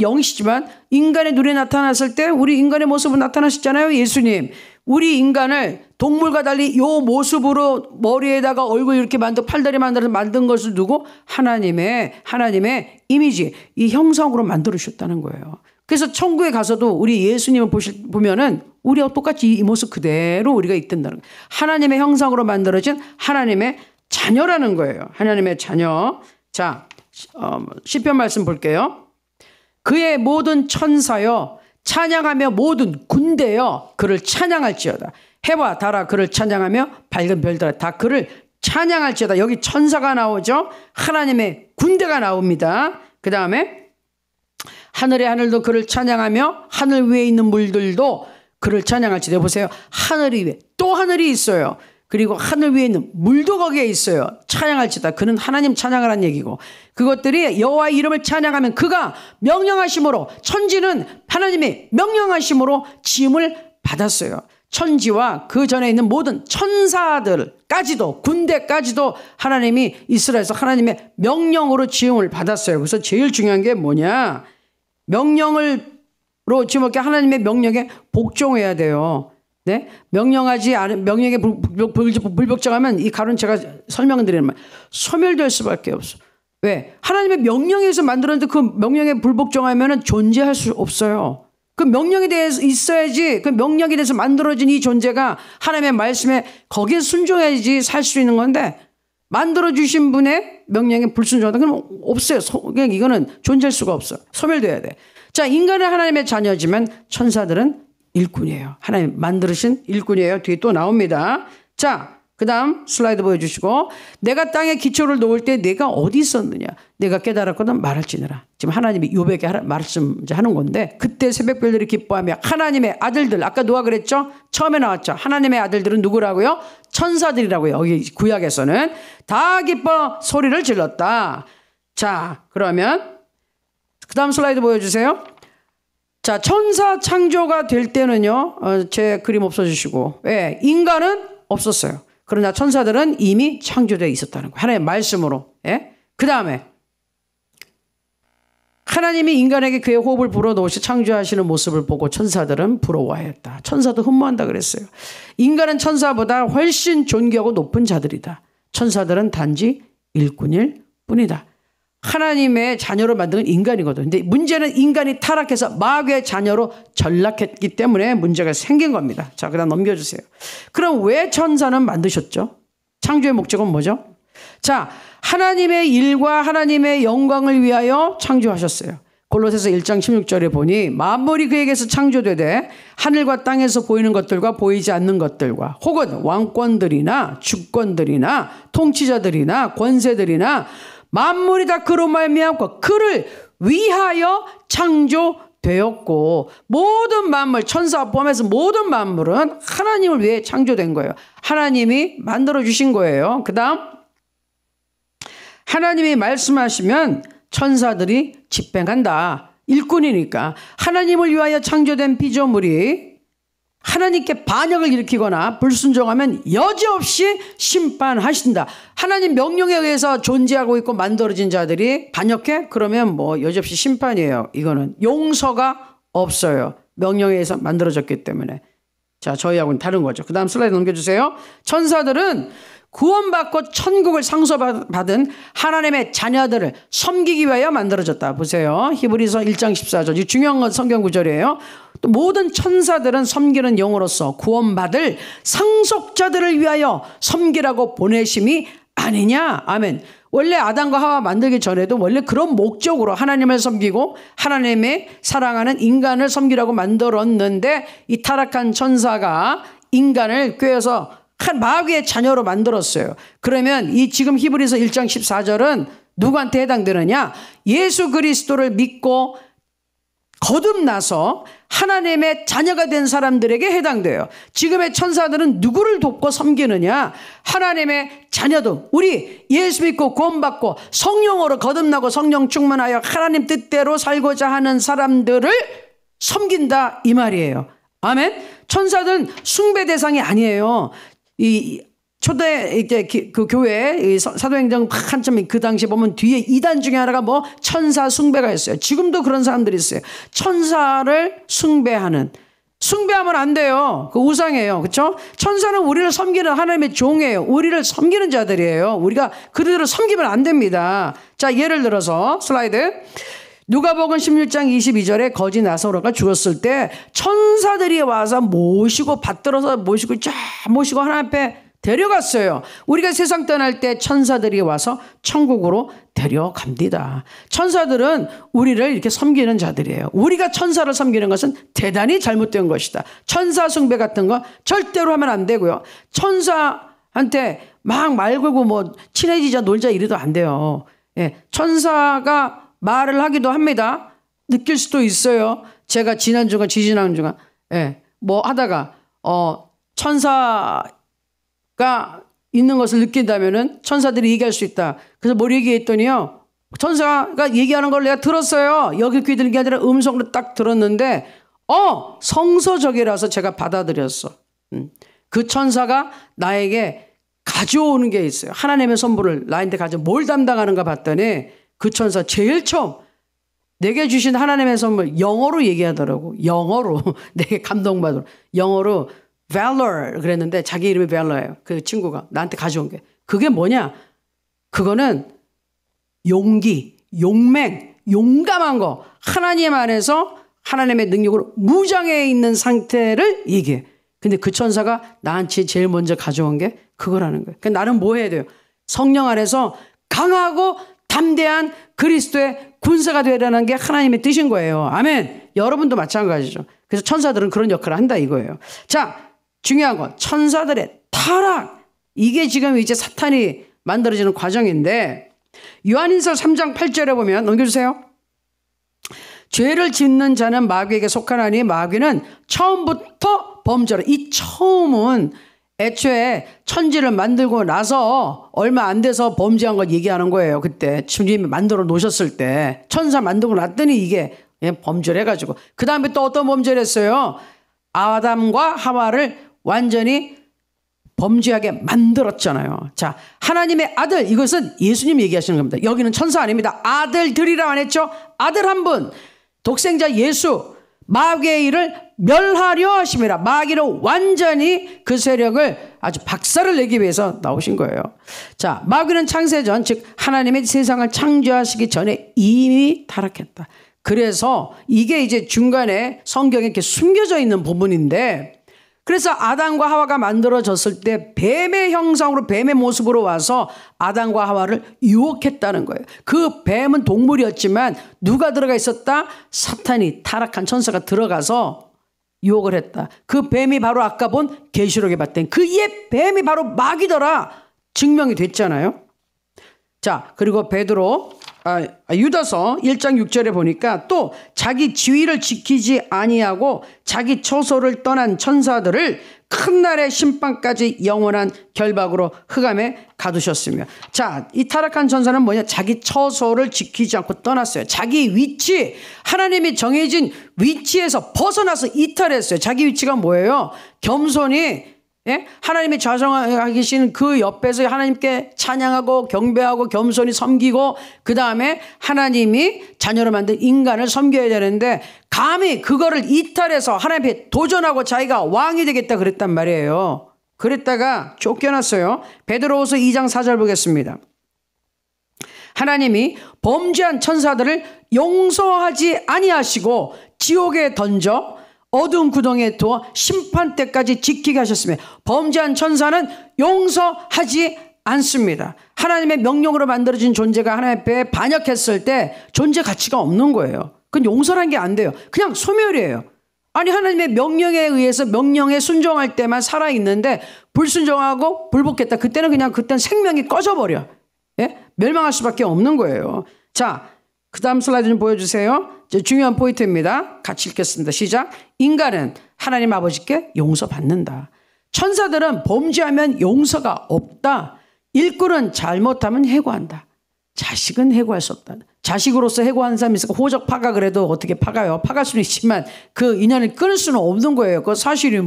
영이시지만 인간의 눈에 나타났을 때 우리 인간의 모습으로 나타나셨잖아요. 예수님. 우리 인간을 동물과 달리 요 모습으로 머리에다가 얼굴 이렇게 팔다리 만들어서 만든 것을 두고 하나님의 이미지, 이 형상으로 만들어주셨다는 거예요. 그래서 천국에 가서도 우리 예수님을 보면은 우리와 똑같이 이 모습 그대로 우리가 있던다는 거예요. 하나님의 형상으로 만들어진 하나님의 자녀라는 거예요. 하나님의 자녀. 자, 시편 말씀 볼게요. 그의 모든 천사여 찬양하며 모든 군대여 그를 찬양할지어다. 해와 달아 그를 찬양하며 밝은 별들아 다 그를 찬양할지어다. 여기 천사가 나오죠. 하나님의 군대가 나옵니다. 그 다음에 하늘의 하늘도 그를 찬양하며 하늘 위에 있는 물들도 그를 찬양할지어다. 보세요. 하늘이 위에 또 하늘이 있어요. 그리고 하늘 위에 있는 물도 거기에 있어요. 찬양할지다. 그는 하나님 찬양하라는 얘기고 그것들이 여호와의 이름을 찬양하면 그가 명령하심으로 천지는 하나님의 명령하심으로 지음을 받았어요. 천지와 그 전에 있는 모든 천사들까지도 군대까지도 하나님이 이스라엘에서 하나님의 명령으로 지음을 받았어요. 그래서 제일 중요한 게 뭐냐? 명령으로 지금 하나님의 명령에 복종해야 돼요. 네? 명령하지 않은 명령에 불복종하면 이 가론 제가 설명을 드리는 말 소멸될 수밖에 없어. 왜? 하나님의 명령에서 만들었는데 그 명령에 불복종하면 존재할 수 없어요. 그 명령에 대해서 있어야지 그 명령에 대해서 만들어진 이 존재가 하나님의 말씀에 거기에 순종해야지 살 수 있는 건데 만들어주신 분의 명령에 불순종하다 그러면 없어요. 그냥 이거는 존재할 수가 없어. 소멸돼야 돼. 자, 인간은 하나님의 자녀지만 천사들은 일꾼이에요. 하나님 만드신 일꾼이에요. 뒤에 또 나옵니다. 자, 그 다음 슬라이드 보여주시고 내가 땅에 기초를 놓을 때 내가 어디 있었느냐 내가 깨달았거든 말할지니라. 지금 하나님이 욥에게 말씀하는 건데 그때 새벽별들이 기뻐하며 하나님의 아들들 아까 누가 그랬죠? 처음에 나왔죠. 하나님의 아들들은 누구라고요? 천사들이라고요. 여기 구약에서는 다 기뻐 소리를 질렀다. 자, 그러면 그 다음 슬라이드 보여주세요. 자, 천사 창조가 될 때는요, 제 그림 없어주시고, 예, 인간은 없었어요. 그러나 천사들은 이미 창조되어 있었다는 거예요. 하나님의 말씀으로. 예? 그 다음에 하나님이 인간에게 그의 호흡을 불어넣으시 창조하시는 모습을 보고 천사들은 부러워하였다. 천사도 흠모한다 그랬어요. 인간은 천사보다 훨씬 존귀하고 높은 자들이다. 천사들은 단지 일꾼일 뿐이다. 하나님의 자녀로 만든 건 인간이거든. 근데 문제는 인간이 타락해서 마귀의 자녀로 전락했기 때문에 문제가 생긴 겁니다. 자, 그다음 넘겨주세요. 그럼 왜 천사는 만드셨죠? 창조의 목적은 뭐죠? 자, 하나님의 일과 하나님의 영광을 위하여 창조하셨어요. 골로새서 1장 16절에 보니 만물이 그에게서 창조되되 하늘과 땅에서 보이는 것들과 보이지 않는 것들과 혹은 왕권들이나 주권들이나 통치자들이나 권세들이나 만물이 다 그로 말미암고 그를 위하여 창조되었고 모든 만물 천사 포함해서 모든 만물은 하나님을 위해 창조된 거예요. 하나님이 만들어 주신 거예요. 그 다음 하나님이 말씀하시면 천사들이 집행한다. 일꾼이니까 하나님을 위하여 창조된 피조물이 하나님께 반역을 일으키거나 불순종하면 여지없이 심판하신다. 하나님 명령에 의해서 존재하고 있고 만들어진 자들이 반역해? 그러면 뭐 여지없이 심판이에요. 이거는 용서가 없어요. 명령에 의해서 만들어졌기 때문에. 자, 저희하고는 다른 거죠. 그 다음 슬라이드 넘겨주세요. 천사들은 구원받고 천국을 상속받은 하나님의 자녀들을 섬기기 위하여 만들어졌다. 보세요. 히브리서 1장 14절. 이 중요한 성경 구절이에요. 또 모든 천사들은 섬기는 영으로서 구원받을 상속자들을 위하여 섬기라고 보내심이 아니냐. 아멘. 원래 아담과 하와 만들기 전에도 원래 그런 목적으로 하나님을 섬기고 하나님의 사랑하는 인간을 섬기라고 만들었는데 이 타락한 천사가 인간을 꾀어서 한 마귀의 자녀로 만들었어요. 그러면 이 지금 히브리서 1장 14절은 누구한테 해당되느냐? 예수 그리스도를 믿고 거듭나서 하나님의 자녀가 된 사람들에게 해당돼요. 지금의 천사들은 누구를 돕고 섬기느냐? 하나님의 자녀도 우리 예수 믿고 구원받고 성령으로 거듭나고 성령 충만하여 하나님 뜻대로 살고자 하는 사람들을 섬긴다 이 말이에요. 아멘. 천사들은 숭배 대상이 아니에요. 이 초대 이제 그 교회 사도행전 한참 그 당시 보면 뒤에 이단 중에 하나가 뭐 천사 숭배가 있어요. 지금도 그런 사람들이 있어요. 천사를 숭배하면 안 돼요. 그 우상이에요. 그렇죠? 천사는 우리를 섬기는 하나님의 종이에요. 우리를 섬기는 자들이에요. 우리가 그들을 섬기면 안 됩니다. 자, 예를 들어서 슬라이드. 누가복음 16장 22절에 거지 나사로가 죽었을 때 천사들이 와서 모시고 받들어서 모시고 하나님 앞에 데려갔어요. 우리가 세상 떠날 때 천사들이 와서 천국으로 데려갑니다. 천사들은 우리를 이렇게 섬기는 자들이에요. 우리가 천사를 섬기는 것은 대단히 잘못된 것이다. 천사 숭배 같은 거 절대로 하면 안 되고요. 천사한테 막 말 걸고 뭐 친해지자 놀자 이래도 안 돼요. 예, 천사가 말을 하기도 합니다. 느낄 수도 있어요. 제가 지지난주가 뭐 하다가 천사가 있는 것을 느낀다면은 천사들이 얘기할 수 있다. 그래서 뭘 얘기했더니요. 천사가 얘기하는 걸 내가 들었어요. 여기 귀 들은 게 아니라 음성으로 딱 들었는데 성서적이라서 제가 받아들였어. 그 천사가 나에게 가져오는 게 있어요. 하나님의 선물을 나한테 뭘 담당하는가 봤더니 그 천사 제일 처음 내게 주신 하나님의 선물 영어로 얘기하더라고. 영어로 내게 감동받으러 영어로 valor 그랬는데 자기 이름이 valor예요. 그 친구가 나한테 가져온 게 그게 뭐냐? 그거는 용기, 용맹, 용감한 거 하나님 안에서 하나님의 능력으로 무장해 있는 상태를 얘기해. 근데 그 천사가 나한테 제일 먼저 가져온 게 그거라는 거예요. 그러니까 나는 뭐 해야 돼요? 성령 안에서 강하고 담대한 그리스도의 군사가 되라는 게 하나님의 뜻인 거예요. 아멘. 여러분도 마찬가지죠. 그래서 천사들은 그런 역할을 한다 이거예요. 자, 중요한 건 천사들의 타락. 이게 지금 이제 사탄이 만들어지는 과정인데 요한일서 3장 8절에 보면 넘겨주세요. 죄를 짓는 자는 마귀에게 속하나니 마귀는 처음부터 범죄라. 이 처음은 애초에 천지를 만들고 나서 얼마 안 돼서 범죄한 걸 얘기하는 거예요. 그때 주님이 만들어 놓으셨을 때 천사 만들고 났더니 이게 범죄를 해가지고 그 다음에 또 어떤 범죄를 했어요? 아담과 하와를 완전히 범죄하게 만들었잖아요. 자, 하나님의 아들, 이것은 예수님 얘기하시는 겁니다. 여기는 천사 아닙니다. 아들들이라고 안 했죠? 아들 한 분, 독생자 예수, 마귀의 일을 멸하려 하심이라. 마귀를 완전히 그 세력을 아주 박살을 내기 위해서 나오신 거예요. 자, 마귀는 창세전, 즉 하나님의 세상을 창조하시기 전에 이미 타락했다. 그래서 이게 이제 중간에 성경에 이렇게 숨겨져 있는 부분인데, 그래서 아담과 하와가 만들어졌을 때 뱀의 형상으로, 뱀의 모습으로 와서 아담과 하와를 유혹했다는 거예요. 그 뱀은 동물이었지만 누가 들어가 있었다? 사탄이, 타락한 천사가 들어가서 유혹을 했다. 그 뱀이 바로 아까 본 계시록에 봤던 그 옛 뱀이 바로 마귀더라 증명이 됐잖아요. 자, 그리고 유다서 1장 6절에 보니까 또 자기 지위를 지키지 아니하고 자기 처소를 떠난 천사들을 큰 날의 심판까지 영원한 결박으로 흑암에 가두셨으며. 자, 이 타락한 천사는 뭐냐? 자기 처소를 지키지 않고 떠났어요. 자기 위치, 하나님이 정해진 위치에서 벗어나서 이탈했어요. 자기 위치가 뭐예요? 겸손히, 예? 하나님이 좌정하게 계신 그 옆에서 하나님께 찬양하고 경배하고 겸손히 섬기고, 그 다음에 하나님이 자녀로 만든 인간을 섬겨야 되는데 감히 그거를 이탈해서 하나님 앞에 도전하고 자기가 왕이 되겠다 그랬단 말이에요. 그랬다가 쫓겨났어요. 베드로후서 2장 4절 보겠습니다. 하나님이 범죄한 천사들을 용서하지 아니하시고 지옥에 던져 어두운 구덩이에 두어 심판 때까지 지키게 하셨으며, 범죄한 천사는 용서하지 않습니다. 하나님의 명령으로 만들어진 존재가 하나님 앞에 반역했을 때 존재 가치가 없는 거예요. 그건 용서란 게 안 돼요. 그냥 소멸이에요. 아니, 하나님의 명령에 의해서 명령에 순종할 때만 살아있는데 불순종하고 불복했다. 그때는 생명이 꺼져버려. 예? 멸망할 수밖에 없는 거예요. 자, 그 다음 슬라이드 좀 보여주세요. 중요한 포인트입니다. 같이 읽겠습니다. 시작. 인간은 하나님 아버지께 용서받는다. 천사들은 범죄하면 용서가 없다. 일꾼은 잘못하면 해고한다. 자식은 해고할 수 없다. 자식으로서 해고하는 사람이 있으니까 호적 파가 그래도 어떻게 파가요? 파갈 수는 있지만 그 인연을 끊을 수는 없는 거예요. 그 사실이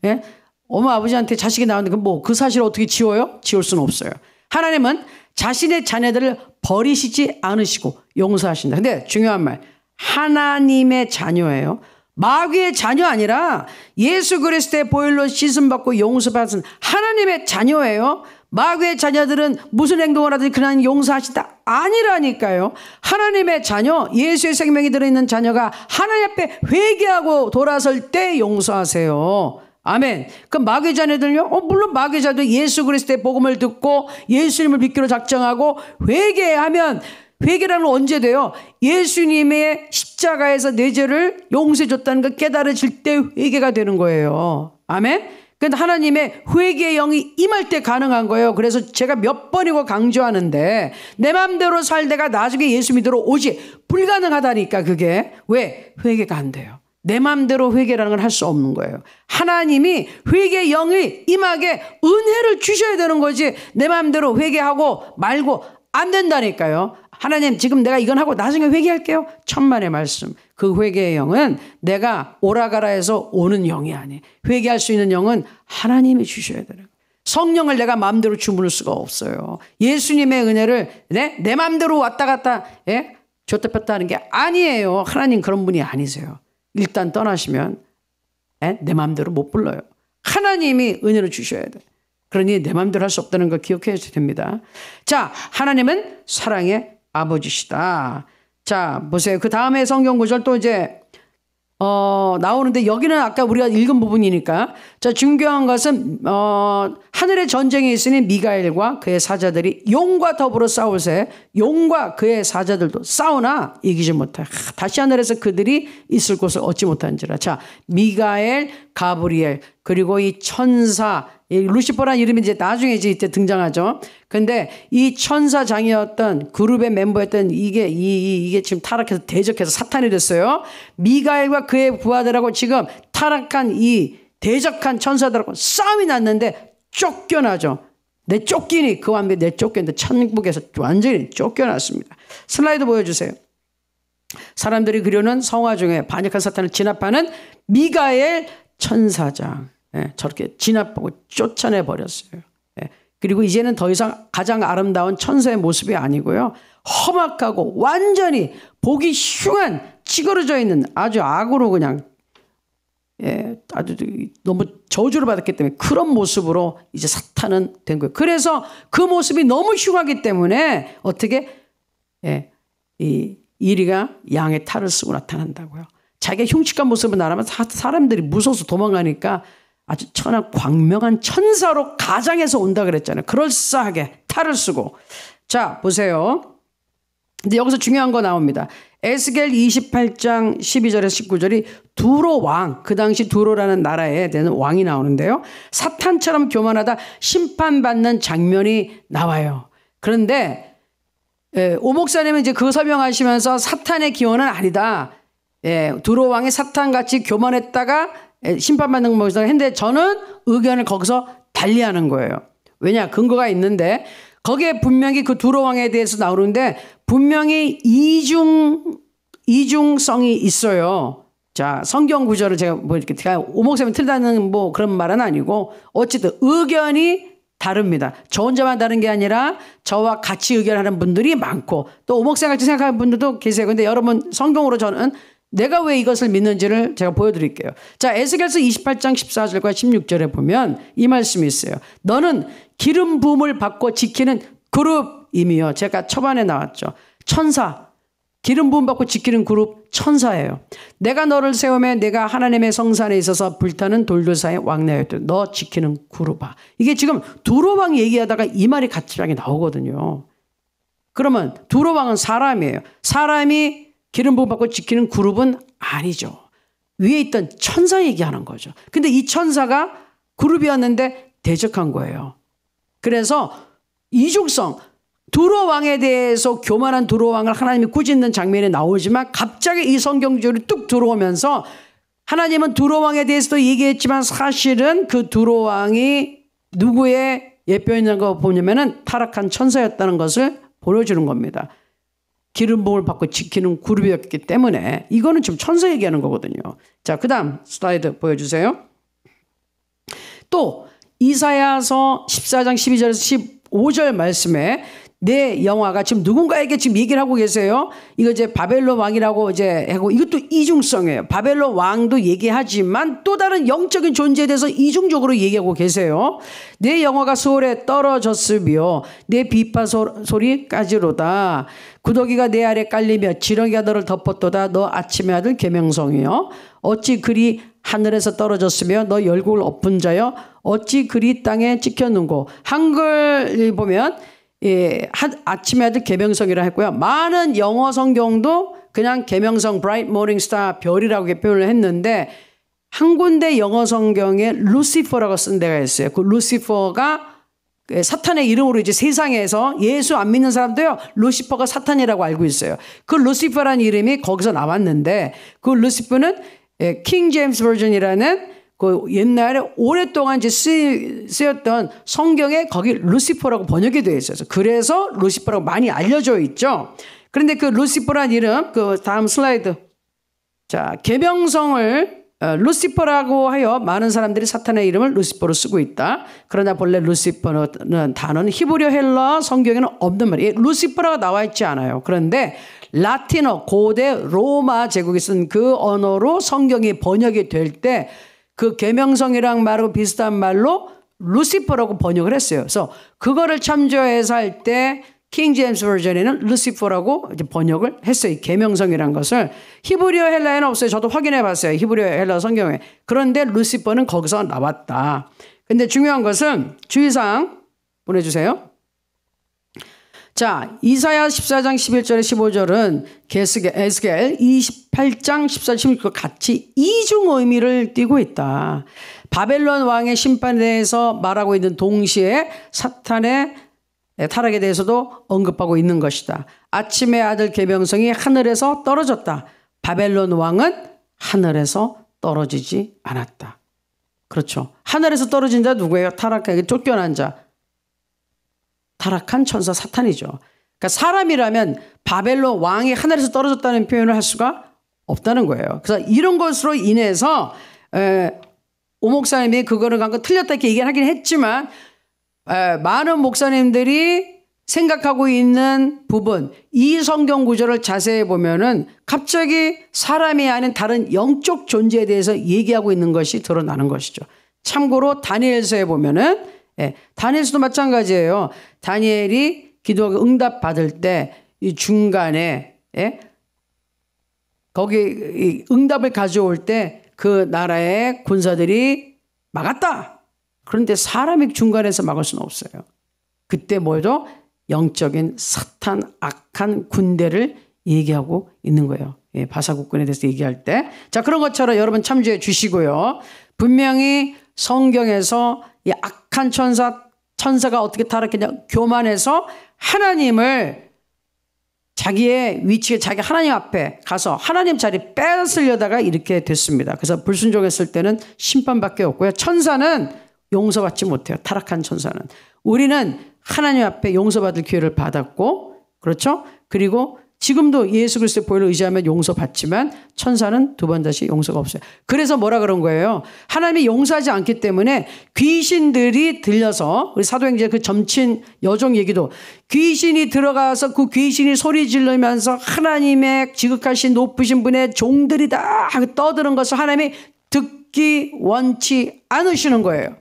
예? 엄마 아버지한테 자식이 나왔는데 그 사실을 어떻게 지워요? 지울 수는 없어요. 하나님은 자신의 자녀들을 버리시지 않으시고 용서하신다. 근데 중요한 말, 하나님의 자녀예요. 마귀의 자녀 아니라 예수 그리스도의 보혈로 씻음받고 용서받은 하나님의 자녀예요. 마귀의 자녀들은 무슨 행동을 하든지 그냥 용서하시다 아니라니까요. 하나님의 자녀, 예수의 생명이 들어있는 자녀가 하나님 앞에 회개하고 돌아설 때 용서하세요. 아멘. 그럼 마귀의 자녀들요? 물론 마귀의 자녀도 예수 그리스도의 복음을 듣고 예수님을 믿기로 작정하고 회개하면, 회개라는 건 언제 돼요? 예수님의 십자가에서 내 죄를 용서해 줬다는 걸 깨달아질 때 회개가 되는 거예요. 아멘. 근데 하나님의 회개의 영이 임할 때 가능한 거예요. 그래서 제가 몇 번이고 강조하는데 내 마음대로 살다가 나중에 예수 믿으러 오지 불가능하다니까. 그게 왜? 회개가 안 돼요. 내 마음대로 회개라는 건 할 수 없는 거예요. 하나님이 회개의 영이 임하게 은혜를 주셔야 되는 거지 내 마음대로 회개하고 말고 안 된다니까요. 하나님 지금 내가 이건 하고 나중에 회개할게요. 천만의 말씀. 그 회개의 영은 내가 오라가라 해서 오는 영이 아니에요. 회개할 수 있는 영은 하나님이 주셔야 되는 거예요. 성령을 내가 마음대로 주무를 수가 없어요. 예수님의 은혜를 내 마음대로 왔다 갔다 줬다 폈다 하는 게 아니에요. 하나님 그런 분이 아니세요. 일단 떠나시면 내 마음대로 못 불러요. 하나님이 은혜를 주셔야 돼. 그러니 내 마음대로 할 수 없다는 걸 기억해야 됩니다. 자, 하나님은 사랑의 아버지시다. 자, 보세요. 그 다음에 성경 구절 또 이제 나오는데 여기는 아까 우리가 읽은 부분이니까. 자, 중요한 것은 하늘의 전쟁에 있으니 미가엘과 그의 사자들이 용과 더불어 싸울새 용과 그의 사자들도 싸우나 이기지 못해. 다시 하늘에서 그들이 있을 곳을 얻지 못한지라. 자, 미가엘, 가브리엘 그리고 이 천사, 루시퍼라는 이름이 이제 나중에 이때 등장하죠. 근데 이 천사장이었던 그룹의 멤버였던 이게 지금 타락해서 대적해서 사탄이 됐어요. 미가엘과 그의 부하들하고 지금 타락한 이 대적한 천사들하고 싸움이 났는데 쫓겨나죠. 쫓기니 그와 함께 쫓겼는데 천국에서 완전히 쫓겨났습니다. 슬라이드 보여주세요. 사람들이 그려는 성화 중에 반역한 사탄을 진압하는 미가엘 천사장. 저렇게 진압하고 쫓아내 버렸어요. 그리고 이제는 더 이상 가장 아름다운 천사의 모습이 아니고요. 험악하고 완전히 보기 흉한 찌그러져 있는 아주 악으로 그냥 아주 너무 저주를 받았기 때문에 그런 모습으로 이제 사탄은 된 거예요. 그래서 그 모습이 너무 흉하기 때문에 어떻게 이 이리가 양의 탈을 쓰고 나타난다고요. 자기가 흉측한 모습을 나타나면 사람들이 무서워서 도망가니까 아주 천한 광명한 천사로 가장해서 온다 그랬잖아요. 그럴싸하게 탈을 쓰고. 자, 보세요. 근데 여기서 중요한 거 나옵니다. 에스겔 28장 12절에서 19절이 두로 왕, 그 당시 두로라는 나라에 대한 왕이 나오는데요. 사탄처럼 교만하다 심판받는 장면이 나와요. 그런데 오 목사님은 이제 그거 설명하시면서 사탄의 기원은 아니다. 두로 왕이 사탄같이 교만했다가 심판받는 것이다 했는데 저는 의견을 거기서 달리하는 거예요. 왜냐? 근거가 있는데 거기에 분명히 그 두로 왕에 대해서 나오는데 분명히 이중성이 있어요. 자, 성경 구절을 제가 뭐 이렇게 오 목사님 틀다는 뭐 그런 말은 아니고 어쨌든 의견이 다릅니다. 저 혼자만 다른 게 아니라 저와 같이 의견하는 분들이 많고 또 오 목사님 같이 생각하는 분들도 계세요. 근데 여러분 성경으로 저는 내가 왜 이것을 믿는지를 제가 보여드릴게요. 자, 에스겔서 28장 14절과 16절에 보면 이 말씀이 있어요. 너는 기름 부음을 받고 지키는 그룹임이요. 제가 초반에 나왔죠. 천사. 기름 부음 받고 지키는 그룹 천사예요. 내가 너를 세우며 내가 하나님의 성산에 있어서 불타는 돌들사의 왕래였다. 너 지키는 그룹아. 이게 지금 두로왕 얘기하다가 이 말이 갑자기 나오거든요. 그러면 두로왕은 사람이에요. 사람이 기름 부음 받고 지키는 그룹은 아니죠. 위에 있던 천사 얘기하는 거죠. 근데 이 천사가 그룹이었는데 대적한 거예요. 그래서 이중성, 두로 왕에 대해서 교만한 두로 왕을 하나님이 꾸짖는 장면이 나오지만 갑자기 이 성경절이 뚝 들어오면서 하나님은 두로 왕에 대해서도 얘기했지만 사실은 그 두로 왕이 누구의 예표였는 거 보냐면은 타락한 천사였다는 것을 보여주는 겁니다. 기름 부음을 받고 지키는 그룹이었기 때문에 이거는 지금 천사 얘기하는 거거든요. 자, 그다음 슬라이드 보여주세요. 또 이사야서 14장 12절에서 15절 말씀에 내 영화가 지금 누군가에게 지금 얘기를 하고 계세요. 이거 이제 바벨론 왕이라고 이제 하고 이것도 이중성이에요. 바벨론 왕도 얘기하지만 또 다른 영적인 존재에 대해서 이중적으로 얘기하고 계세요. 내 영화가 소홀에 떨어졌으며 내 비파 소리까지로다. 구더기가 내 아래 깔리며 지렁이가 너를 덮었도다. 너 아침의 아들 계명성이여. 어찌 그리 하늘에서 떨어졌으며 너 열국을 엎은 자여. 어찌 그리 땅에 찍혔는고. 한글 보면 아침의 아들 계명성이라 했고요. 많은 영어 성경도 그냥 계명성 bright morning star 별이라고 표현을 했는데 한 군데 영어 성경에 루시퍼라고 쓴 데가 있어요. 그 루시퍼가 사탄의 이름으로 이제 세상에서 예수 안 믿는 사람도요, 루시퍼가 사탄이라고 알고 있어요. 그 루시퍼라는 이름이 거기서 나왔는데 그 루시퍼는 킹 제임스 버전이라는 그 옛날에 오랫동안 이제 쓰였던 성경에 거기 루시퍼라고 번역이 되어 있어요. 그래서 루시퍼라고 많이 알려져 있죠. 그런데 그 루시퍼라는 이름, 그 다음 슬라이드. 자, 계명성을 루시퍼라고 하여 많은 사람들이 사탄의 이름을 루시퍼로 쓰고 있다. 그러나 본래 루시퍼는 단어는 히브리어 헬라 성경에는 없는 말이에요. 루시퍼라고 나와 있지 않아요. 그런데 라틴어, 고대 로마 제국이 쓴 그 언어로 성경이 번역이 될 때 그 계명성이랑 말하고 비슷한 말로 루시퍼라고 번역을 했어요. 그래서 그거를 참조해서 할 때 킹 제임스 버전에는 루시퍼라고 이제 번역을 했어요. 계명성이란 것을. 히브리어 헬라에는 없어요. 저도 확인해 봤어요. 히브리어 헬라 성경에. 그런데 루시퍼는 거기서 나왔다. 근데 중요한 것은 주의사항 보내주세요. 자, 이사야 14장 11절에 15절은 에스겔 28장 14절 16절 같이 이중 의미를 띠고 있다. 바벨론 왕의 심판에 대해서 말하고 있는 동시에 사탄의 타락에 대해서도 언급하고 있는 것이다. 아침의 아들 계명성이 하늘에서 떨어졌다. 바벨론 왕은 하늘에서 떨어지지 않았다. 그렇죠. 하늘에서 떨어진 자 누구예요? 타락하게 쫓겨난 자. 타락한 천사 사탄이죠. 그러니까 사람이라면 바벨론 왕이 하늘에서 떨어졌다는 표현을 할 수가 없다는 거예요. 그래서 이런 것으로 인해서 오 목사님이 그거를 갖고 틀렸다 이렇게 얘기하긴 했지만 많은 목사님들이 생각하고 있는 부분, 이 성경 구절을 자세히 보면은 갑자기 사람이 아닌 다른 영적 존재에 대해서 얘기하고 있는 것이 드러나는 것이죠. 참고로 다니엘서에 보면은 다니엘서도 마찬가지예요. 다니엘이 기도하고 응답 받을 때 이 중간에 거기 응답을 가져올 때 그 나라의 군사들이 막았다. 그런데 사람이 중간에서 막을 수는 없어요. 그때 뭐죠? 영적인 사탄 악한 군대를 얘기하고 있는 거예요. 바사국군에 대해서 얘기할 때. 자, 그런 것처럼 여러분 참조해 주시고요. 분명히 성경에서 이 악한 천사가 어떻게 타락했냐, 교만해서 하나님을 자기의 위치에 자기 하나님 앞에 가서 하나님 자리 뺏으려다가 이렇게 됐습니다. 그래서 불순종했을 때는 심판밖에 없고요. 천사는 용서받지 못해요. 타락한 천사는. 우리는 하나님 앞에 용서받을 기회를 받았고, 그렇죠? 그리고 지금도 예수 그리스도의 보혈을 의지하면 용서받지만 천사는 두 번 다시 용서가 없어요. 그래서 뭐라 그런 거예요? 하나님이 용서하지 않기 때문에 귀신들이 들려서, 우리 사도행전 그 점친 여종 얘기도 귀신이 들어가서 그 귀신이 소리 지르면서 하나님의 지극하신 높으신 분의 종들이다 하고 떠드는 것을 하나님이 듣기 원치 않으시는 거예요.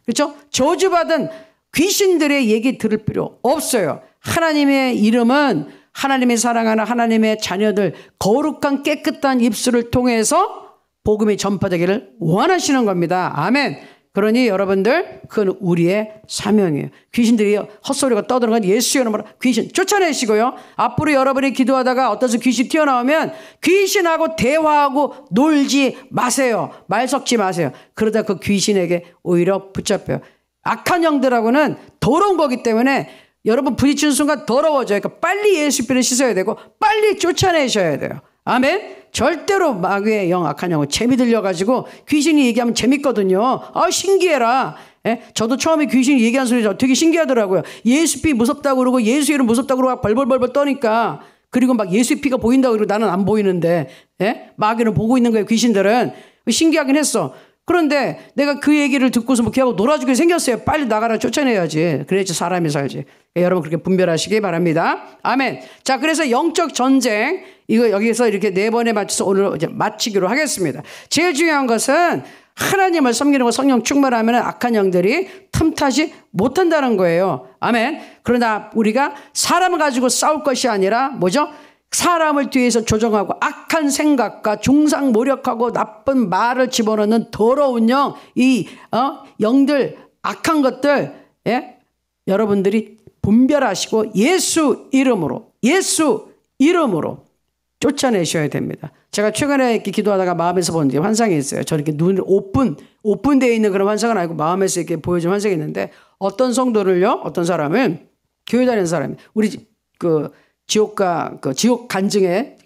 그렇죠? 저주받은 귀신들의 얘기 들을 필요 없어요. 하나님의 이름은 하나님의 사랑하는 하나님의 자녀들 거룩한 깨끗한 입술을 통해서 복음이 전파되기를 원하시는 겁니다. 아멘. 그러니 여러분들 그건 우리의 사명이에요. 귀신들이 헛소리가 떠드는 건 예수의 이름으로 귀신 쫓아내시고요. 앞으로 여러분이 기도하다가 어떤 귀신 튀어나오면 귀신하고 대화하고 놀지 마세요. 말 섞지 마세요. 그러다 그 귀신에게 오히려 붙잡혀요. 악한 영들하고는 더러운 거기 때문에 여러분 부딪히는 순간 더러워져요. 그러니까 빨리 예수피를 씻어야 되고 빨리 쫓아내셔야 돼요. 아멘. 절대로 마귀의 영, 악한 영은 재미 들려가지고 귀신이 얘기하면 재밌거든요. 아, 신기해라. 저도 처음에 귀신이 얘기하는 소리 되게 신기하더라고요. 예수피 무섭다고 그러고 예수 이름 무섭다고 그러고 벌벌벌벌 떠니까, 그리고 막 예수피가 보인다고 그러고 나는 안 보이는데 마귀는 보고 있는 거예요. 귀신들은. 신기하긴 했어. 그런데 내가 그 얘기를 듣고서 뭐 걔하고 놀아주게 생겼어요. 빨리 나가라 쫓아내야지. 그래야지 사람이 살지. 여러분 그렇게 분별하시기 바랍니다. 아멘. 자, 그래서 영적 전쟁 이거 여기서 이렇게 4번에 맞춰서 오늘 이제 마치기로 하겠습니다. 제일 중요한 것은 하나님을 섬기는 거, 성령 충만하면 악한 영들이 틈타지 못한다는 거예요. 아멘. 그러나 우리가 사람을 가지고 싸울 것이 아니라 뭐죠? 사람을 뒤에서 조정하고 악한 생각과 중상모략하고 나쁜 말을 집어넣는 더러운 영, 이 영들, 악한 것들, 여러분들이 분별하시고 예수 이름으로 쫓아내셔야 됩니다. 제가 최근에 이렇게 기도하다가 마음에서 본 게 환상이 있어요. 저렇게 눈이 오픈되어 있는 그런 환상은 아니고 마음에서 이렇게 보여준 환상이 있는데, 어떤 성도를요, 어떤 사람은 교회 다니는 사람이 우리 지옥 간증에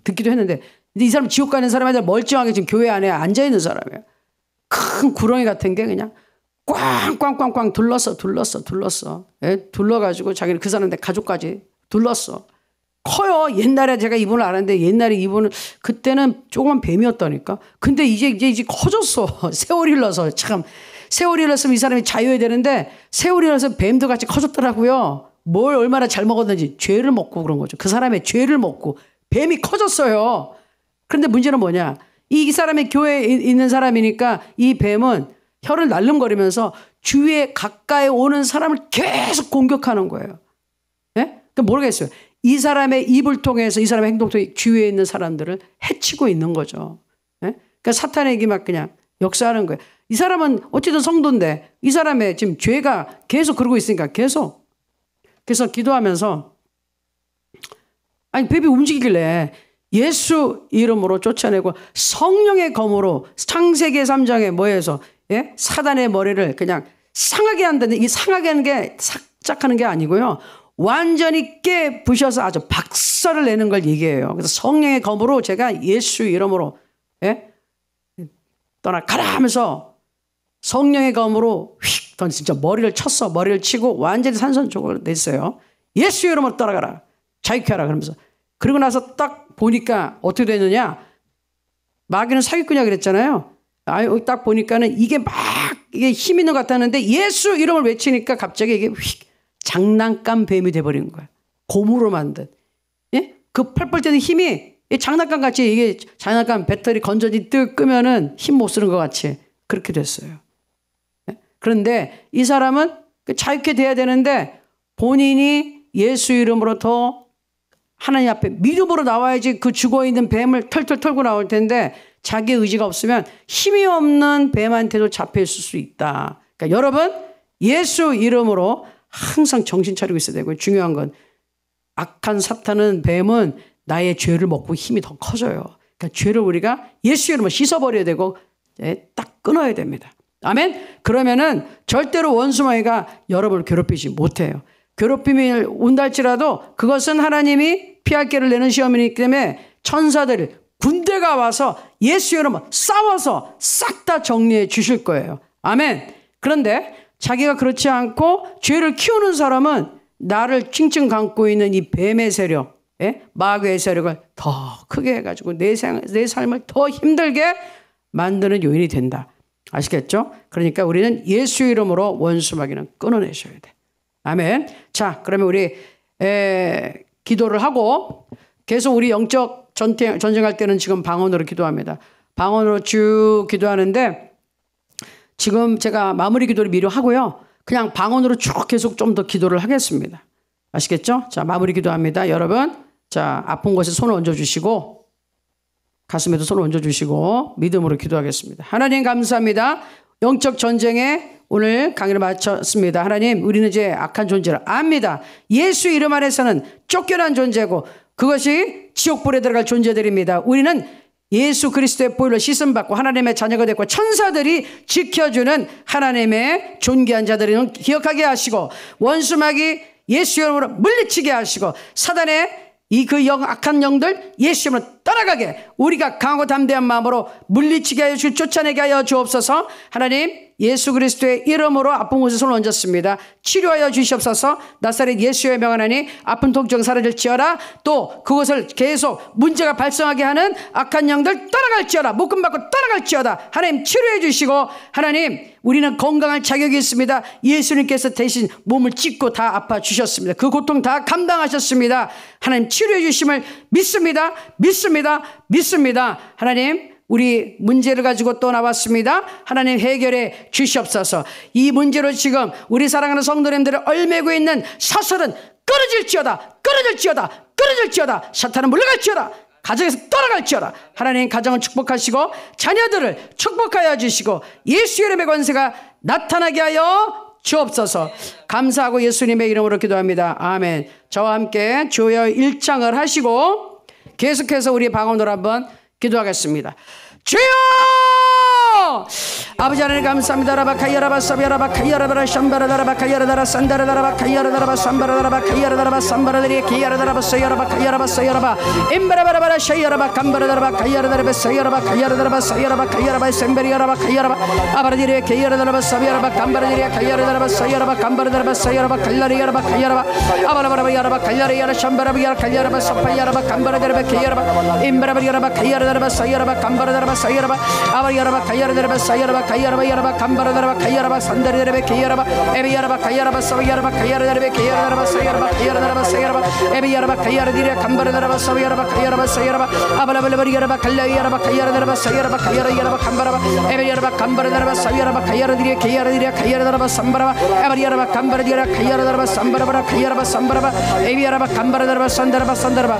듣기도 했는데, 근데 이 사람 지옥 가는 사람이 멀쩡하게 지금 교회 안에 앉아 있는 사람이에요. 큰 구렁이 같은 게 그냥 꽝꽝꽝꽝 둘렀어. 둘러가지고 자기는 그 사람한테 가족까지 둘렀어. 커요. 옛날에 제가 이분을 알았는데, 옛날에 이분은 그때는 조그만 뱀이었다니까. 근데 이제 커졌어. 세월이 흘러서. 참 세월이 흘렀으면 이 사람이 자유해야 되는데 세월이 흘러서 뱀도 같이 커졌더라고요. 뭘 얼마나 잘 먹었는지 죄를 먹고 그런 거죠. 그 사람의 죄를 먹고 뱀이 커졌어요. 그런데 문제는 뭐냐? 이 사람이 교회에 있는 사람이니까 이 뱀은 혀를 날름거리면서 주위에 가까이 오는 사람을 계속 공격하는 거예요. 그러니까 모르겠어요. 이 사람의 입을 통해서, 이 사람의 행동 통해 주위에 있는 사람들을 해치고 있는 거죠. 그러니까 사탄에게 막 그냥 역사하는 거예요. 이 사람은 어쨌든 성도인데 이 사람의 지금 죄가 계속 그러고 있으니까 계속. 그래서 기도하면서 뱀이 움직이길래 예수 이름으로 쫓아내고 성령의 검으로 창세기 3장에 뭐해서 사단의 머리를 그냥 상하게 한다는데, 이 상하게 하는 게 삭작하는 게 아니고요. 완전히 깨부셔서 아주 박살을 내는 걸 얘기해요. 그래서 성령의 검으로 제가 예수 이름으로 떠나가라 하면서 성령의 검으로 휙 던 진짜 머리를 쳤어. 머리를 치고 완전히 산산조각을 냈어요. 예수 이름으로 떠나가라. 자유케 하라 그러면서. 그리고 나서 딱 보니까 어떻게 됐느냐. 마귀는 사기꾼이야 그랬잖아요. 딱 보니까는 이게 막 이게 힘 있는 것 같았는데 예수 이름을 외치니까 갑자기 이게 휙 장난감 뱀이 돼버린 거야. 고무로 만든. 예? 그 펄펄 뛰는 힘이 장난감 같이 이게 장난감 배터리 건전지 뜨 끄면은 힘 못 쓰는 것 같이 그렇게 됐어요. 예? 그런데 이 사람은 자유케 돼야 되는데 본인이 예수 이름으로 더 하나님 앞에 믿음으로 나와야지 그 죽어있는 뱀을 털털 털고 나올 텐데 자기 의지가 없으면 힘이 없는 뱀한테도 잡혀있을 수 있다. 그러니까 여러분 예수 이름으로 항상 정신 차리고 있어야 되고 중요한 건 악한 사탄은 뱀은 나의 죄를 먹고 힘이 더 커져요. 그러니까 죄를 우리가 예수 이름으로 씻어버려야 되고 딱 끊어야 됩니다. 아멘? 그러면은 절대로 원수마귀가 여러분을 괴롭히지 못해요. 괴롭힘이 온다 할지라도 그것은 하나님이 피할 길을 내는 시험이기 때문에 천사들 군대가 와서 예수 이름으로 싸워서 싹 다 정리해 주실 거예요. 아멘. 그런데 자기가 그렇지 않고 죄를 키우는 사람은 나를 칭칭 감고 있는 이 뱀의 세력, 마귀의 세력을 더 크게 해가지고 내 삶을 더 힘들게 만드는 요인이 된다. 아시겠죠? 그러니까 우리는 예수 이름으로 원수마귀는 끊어내셔야 돼. 아멘. 자, 그러면 우리 기도를 하고 계속 우리 영적 전쟁할 때는 지금 방언으로 기도합니다. 방언으로 쭉 기도하는데 지금 제가 마무리 기도를 미리 하고요. 그냥 방언으로 쭉 계속 좀 더 기도를 하겠습니다. 아시겠죠? 자, 마무리 기도합니다. 여러분, 자, 아픈 곳에 손을 얹어주시고 가슴에도 손을 얹어주시고 믿음으로 기도하겠습니다. 하나님 감사합니다. 영적 전쟁에 오늘 강의를 마쳤습니다. 하나님, 우리는 이제 악한 존재를 압니다. 예수 이름 안에서는 쫓겨난 존재고 그것이 지옥불에 들어갈 존재들입니다. 우리는 예수 그리스도의 보혈로 씻음받고 하나님의 자녀가 됐고 천사들이 지켜주는 하나님의 존귀한 자들을 기억하게 하시고 원수마귀 예수 이름으로 물리치게 하시고 사단의 그 악한 영들 예수 이름으로 떠나가게 우리가 강하고 담대한 마음으로 물리치게 하여 쫓아내게 하여 주옵소서. 하나님 예수 그리스도의 이름으로 아픈 곳에 손을 얹었습니다. 치료하여 주시옵소서. 나사렛 예수의 명하나니 아픈 통증 사라질지어다. 또 그것을 계속 문제가 발생하게 하는 악한 영들 떠나갈지어다. 묶음받고 떠나갈지어다. 하나님 치료해 주시고 하나님 우리는 건강할 자격이 있습니다. 예수님께서 대신 몸을 찢고 다 아파 주셨습니다. 그 고통 다 감당하셨습니다. 하나님 치료해 주심을 믿습니다. 믿습니다. 믿습니다. 하나님 우리 문제를 가지고 또 나왔습니다. 하나님 해결해 주시옵소서. 이 문제로 지금 우리 사랑하는 성도님들을 얽매고 있는 사슬은 끊어질지어다. 끊어질지어다. 끊어질지어다. 사탄은 물러갈지어다. 가정에서 떠나갈지어다. 하나님 가정을 축복하시고 자녀들을 축복하여 주시고 예수 이름의 권세가 나타나게 하여 주옵소서. 감사하고 예수님의 이름으로 기도합니다. 아멘. 저와 함께 주여 1장을 하시고 계속해서 우리 방언으로 한번 기도하겠습니다. 주여! 아버지 하나님 감사합니다. 라바카이라바 사비라바 카이라바라 샴바라다라바 카이라다라 산다라다라바 카이라다라바 삼바라다라바 카이라다라바 삼바라다리 카이라다라바 사이라바 카이라바 사이라바 임바라바라바라 샤이라바 감바라다라바 카이라다라바 사이라바 카이라다라바 사이라바 카이라바 셈베리라바 카이라바 아바라디리 카이라다라바 사비라바 감바라디리 카이라다라바 사이라바 감바라다라바 사이라바 칼라리라바 카이라바 아바라바라바야라바 칼라리야라 샴바라바야라 칼라라바 사파야라바 감바라다라바 카이라바 임바라바야라바 카이라다라바 사이라바 감바라다라바 사이라바 아바야라바 카이라다라바 사이라바 카이라바 야라바 감바라다라바 카이라바 산다리다라바 카이라바 에비야라바 카이라바 사비야라바 카이라다라바 카이라다라바 사이라바 카이라다라바 사이라바 에비야라바 카이라디라 감바라다라바 사비야라바 카이라바 사이라바 아발라발라바리야라바 칼라이야라바 카이라다라바 사이라바 카이라야라바 감바라바 에비야라바 감바라다라바 사비야라바 카이라디리 카이라디라 카이라다라바 삼바라바 에바리야라바 감바라디라 카이라다라바 삼바라바라 카이라바 삼바라바 에비야라바 감바라다라바 산다라바 산다라바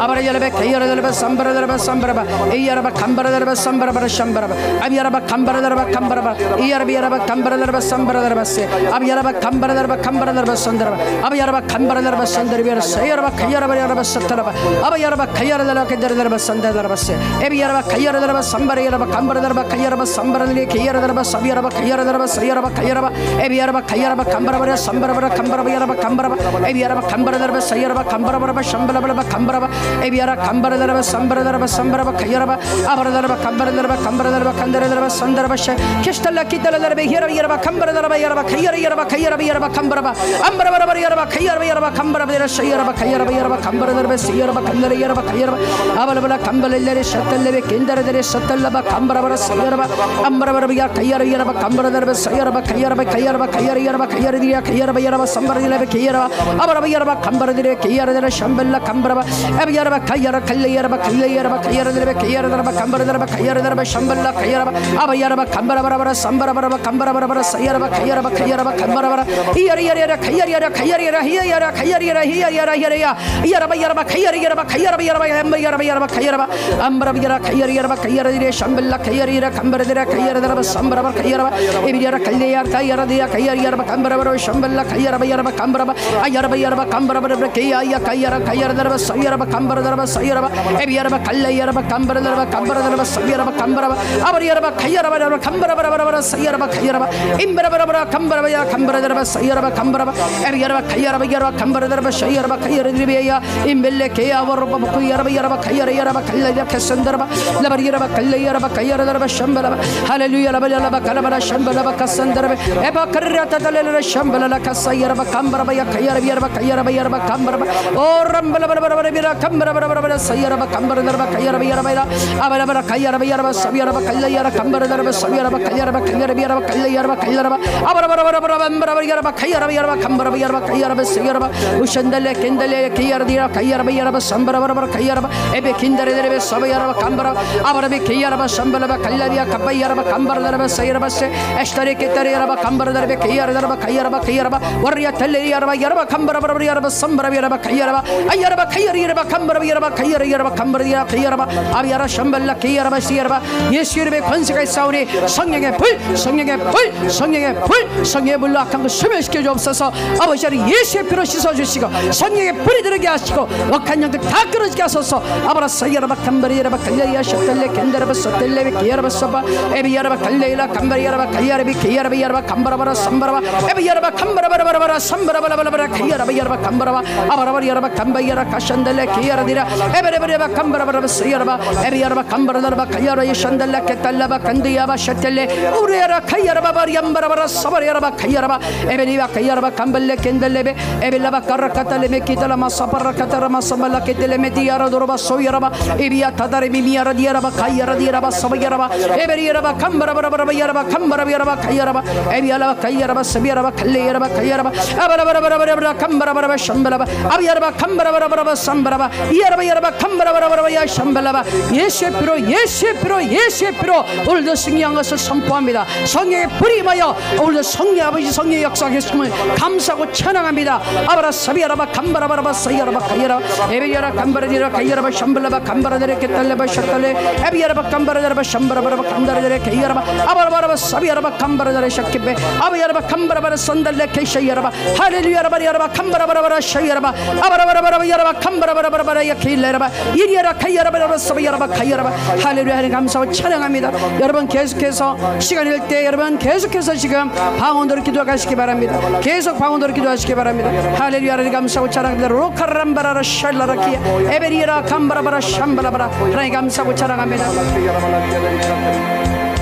아바리야라바 카이라다라바 삼바라다라바 삼바라바 에이야라바 감바라다라바 삼바라바라 샴바라바 아비야라바 감바라다라바 감바라바 이야라비야라바 감바라다라바 삼바라다라바세 아비야라바 감바라다라바 감바라다라바 산다라바 아비야라바 감바라다라바 산다리비야라 사야라바 카야라바야라바 사타라바 아바야라바 카야라다라바 카야라다라바 산다라바세 에비야라바 카야라다라바 삼바리야라바 감바라다라바 카야라바 삼바라들이 카야라다라바 사비야라바 카야라다라바 사야라바 카야라바 에비야라바 카야라바 감바라바라 삼바라바라 감바라바야라바 감바라바 에비야라바 감바라다라바 사야라바 감바라바라바 샴바라바라바 감바라바 에비야라 감바라다라바 삼바라다라바 삼바라바 카야라바 아바라다라바 감바라다라바 감바라다라바 칸다라다라바 산다라바샤 캐스탈라 키탈라라베 히라비야라바 캄바라다라바 야라바 카이야라바 카이야라바 캄바라바 암바라바라바 야라바 카이야라바 캄바라베라 샤이야라바 카이야라바 캄바라다라베 시야라바 캄나리야라바 카이야라바 아발바라 캄발레레 샤탈레베 겐다라데레 샤탈라바 캄바라바라 사야라바 암바라바라바 카이야라바 캄바라다라베 사야라바 카이야라바 카이야라바 카이야리야 카이야라바 야라바 삼바라디라베 카이야라바 아바라바 야라바 캄바라디레 카이야라데레 샴벨라 캄바라바 아비야라바 카이야라 칼레야라바 칼레야라바 카이야라데레 카이야라다라바 캄바라다라바 카이야라다라바 샴벨라 카이야라바 아바야라바 캄바라바라바라 삼바라바라바 캄바라바라바라 사야라바 카이야라바 카이야라바 캄바라바라 이야리야리야 카이야리야 카이야리야 히야야라 카이야리야 히야야라 히야리야 이야라바 야라바 카이야리야라바 카이야라바 야라바 엠바야라바 야라바 카이야라바 암바라비야라 카이야리야라바 카이야라디레 샴벨라 카이야리야 캄바라데라 카이야라다라바 삼바라바 카이야라바 에비야라 칼레야 카이야라디야 카이야리야라바 캄바라바라 샴벨라 카이야라바 야라바 캄바라바 아야라바 야라바 캄바라바라 카이야야 카이야라 카이야라다라바 사야라바 캄바라다라바 사야라바 에비야라바 칼레야라바 캄바라다라바 캄바라다라바 사야라바 캄바라바 아바리야라바 카이야라바라바 캄바라바라바라 사야라바 카이야라바 임바라바라바라 캄바라바야 캄바라다라바 사야라바 캄바라바 에비야라바 카이야라바 야라바 캄바라다라바 사야라바 카이야라디베야 임벨레 케야와로바 부쿠야라바 야라바 카이야라야라바 칼레야 캐산다라바 라바리야라바 칼레야라바 카이야라다라바 샴바라바 할렐루야 라바야라바 카라바라 샴바라바 카산다라바 에바 카르라타달레라 샴바라라 카사야라바 캄바라바야 카이야라비야라바 카이야라바 야라바 캄바라바 오람발라바라바라바라 캄바라바라바라 사야라바 캄바라다라바 카이야라바야라바라 아바라바라 카이야라바야라바 사비야라바 칼레야라 캄바라다라바 사비야라바 카이야라바 카이야라비야라바 칼레야라바 카이야라바 아바라바라바라바라바라바라 카이야라바야라바 캄바라바야라바 카이야라바 사야라바 우샨달레 켄달레 카이야라디라 카이야라바야라바 삼바라바라바라 카이야라바 에베 킨다레데레베 사바야라바 캄바라 아바라베 카이야라바 삼발라바 칼라비야 카바야라바 캄바라다라바 사야라바세 에스타레 케타레야라바 캄바라다라베 카이야라다라바 카이야라바 카이야라바 와리야 탈레야라바 야라바 캄바라바라바라바 삼바라비야라바 카이야라바 아야라바 카이야리야라바 캄바라비야라바 카이야라야라바 캄바라디야 카이야라바 아비야라 샴발라 카이야라바 시야라바 예수님의 권세가 있사오니 성령의 불 성령의 불 성령의 불 성령의 불로 악한 것 소멸시켜 주옵소서. 아버지 하나님 예수의 피로 씻어주시고 성령의 불이 들어게 하시고 억한 영들 다 끊어지게 하소서. 아바라 사야라바 캄바리야라바 칼레야 샤탈레 켄다라바 소텔레베 키야라바 소바 에비야라바 칼레이라 캄바리야라바 칼야라비 키야라비야라바 캄바라바라 삼바라바 에비야라바 캄바라바라바라 삼바라바라바라 키야라바 야라바 캄바라바 아바라바리야라바 캄바이야라 카샨달레 키야라디라 에베레베레바 캄바라바라바 사야라바 에비야라바 캄바라다라바 칼야라 예샨달레 케탈라바 간디야바 샤텔레 우레야라 카이야라바 바리암바라바라 사바리야라바 카이야라바 에베니바 카이야라바 캄발레 켄달레베 에벨라바 카라카탈레메 키탈라마 사파라카타라마 삼발라 케텔레메 디야라 도로바 소야라바 에비야 타다레 미미야라 디야라바 카이야라 디야라바 사바야라바 에베리야라바 캄바라바라바라바 야라바 캄바라비야라바 카이야라바 에비야라바 카이야라바 사비야라바 칼레야라바 카이야라바 아바라바라바라바라 캄바라바라바 샴발라바 아비야라바 캄바라바라바라바 삼바라바 이야라바야라바 캄바라바라바라바 야 샴발라바 예수의 피로 예수의 피로 예수의 피로 오늘도 승리한 것을 선포합니다. 성령의 불이 임하여 오늘도 성령 아버지 성령의 역사하셨음을 감사하고 찬양합니다. 아바라 사비야라바 캄바라바라바 사야라바 카이야라 에비야라 캄바라디라 카이야라바 샴발라바 캄바라데레 케탈레바 샤탈레 에비야라바 캄바라데라바 샴바라바라바 캄다레데레 카이야라바 아바라바라바 사비야라바 캄바라데레 샤키베 아바야라바 캄바라바라 산달레 케샤야라바 할렐루야라바리야라바 캄바라바라바라 샤야라바 아바라바라바라바 야라바 캄바라바라바라바 야케일레라바 이리야라 카이야라바라바 사비야라바 카이야라바 할렐루야 하나님 감사하고 찬양합니다. 여러분 계속해서 시간이 될 때 여러분 계속해서 지금 방언으로 기도하시기 바랍니다. 계속 방언으로 기도하시기 바랍니다. 할렐루야 하나님 감사하고 찬양합니다. 로카람바라라 샬라라키야 에베리라 캄바라바라 샴바라바라 하나님 감사하고 찬양합니다.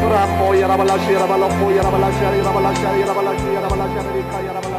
Rapo yara balasya yara balo yara balasya yara balasya yara balasya yara balasya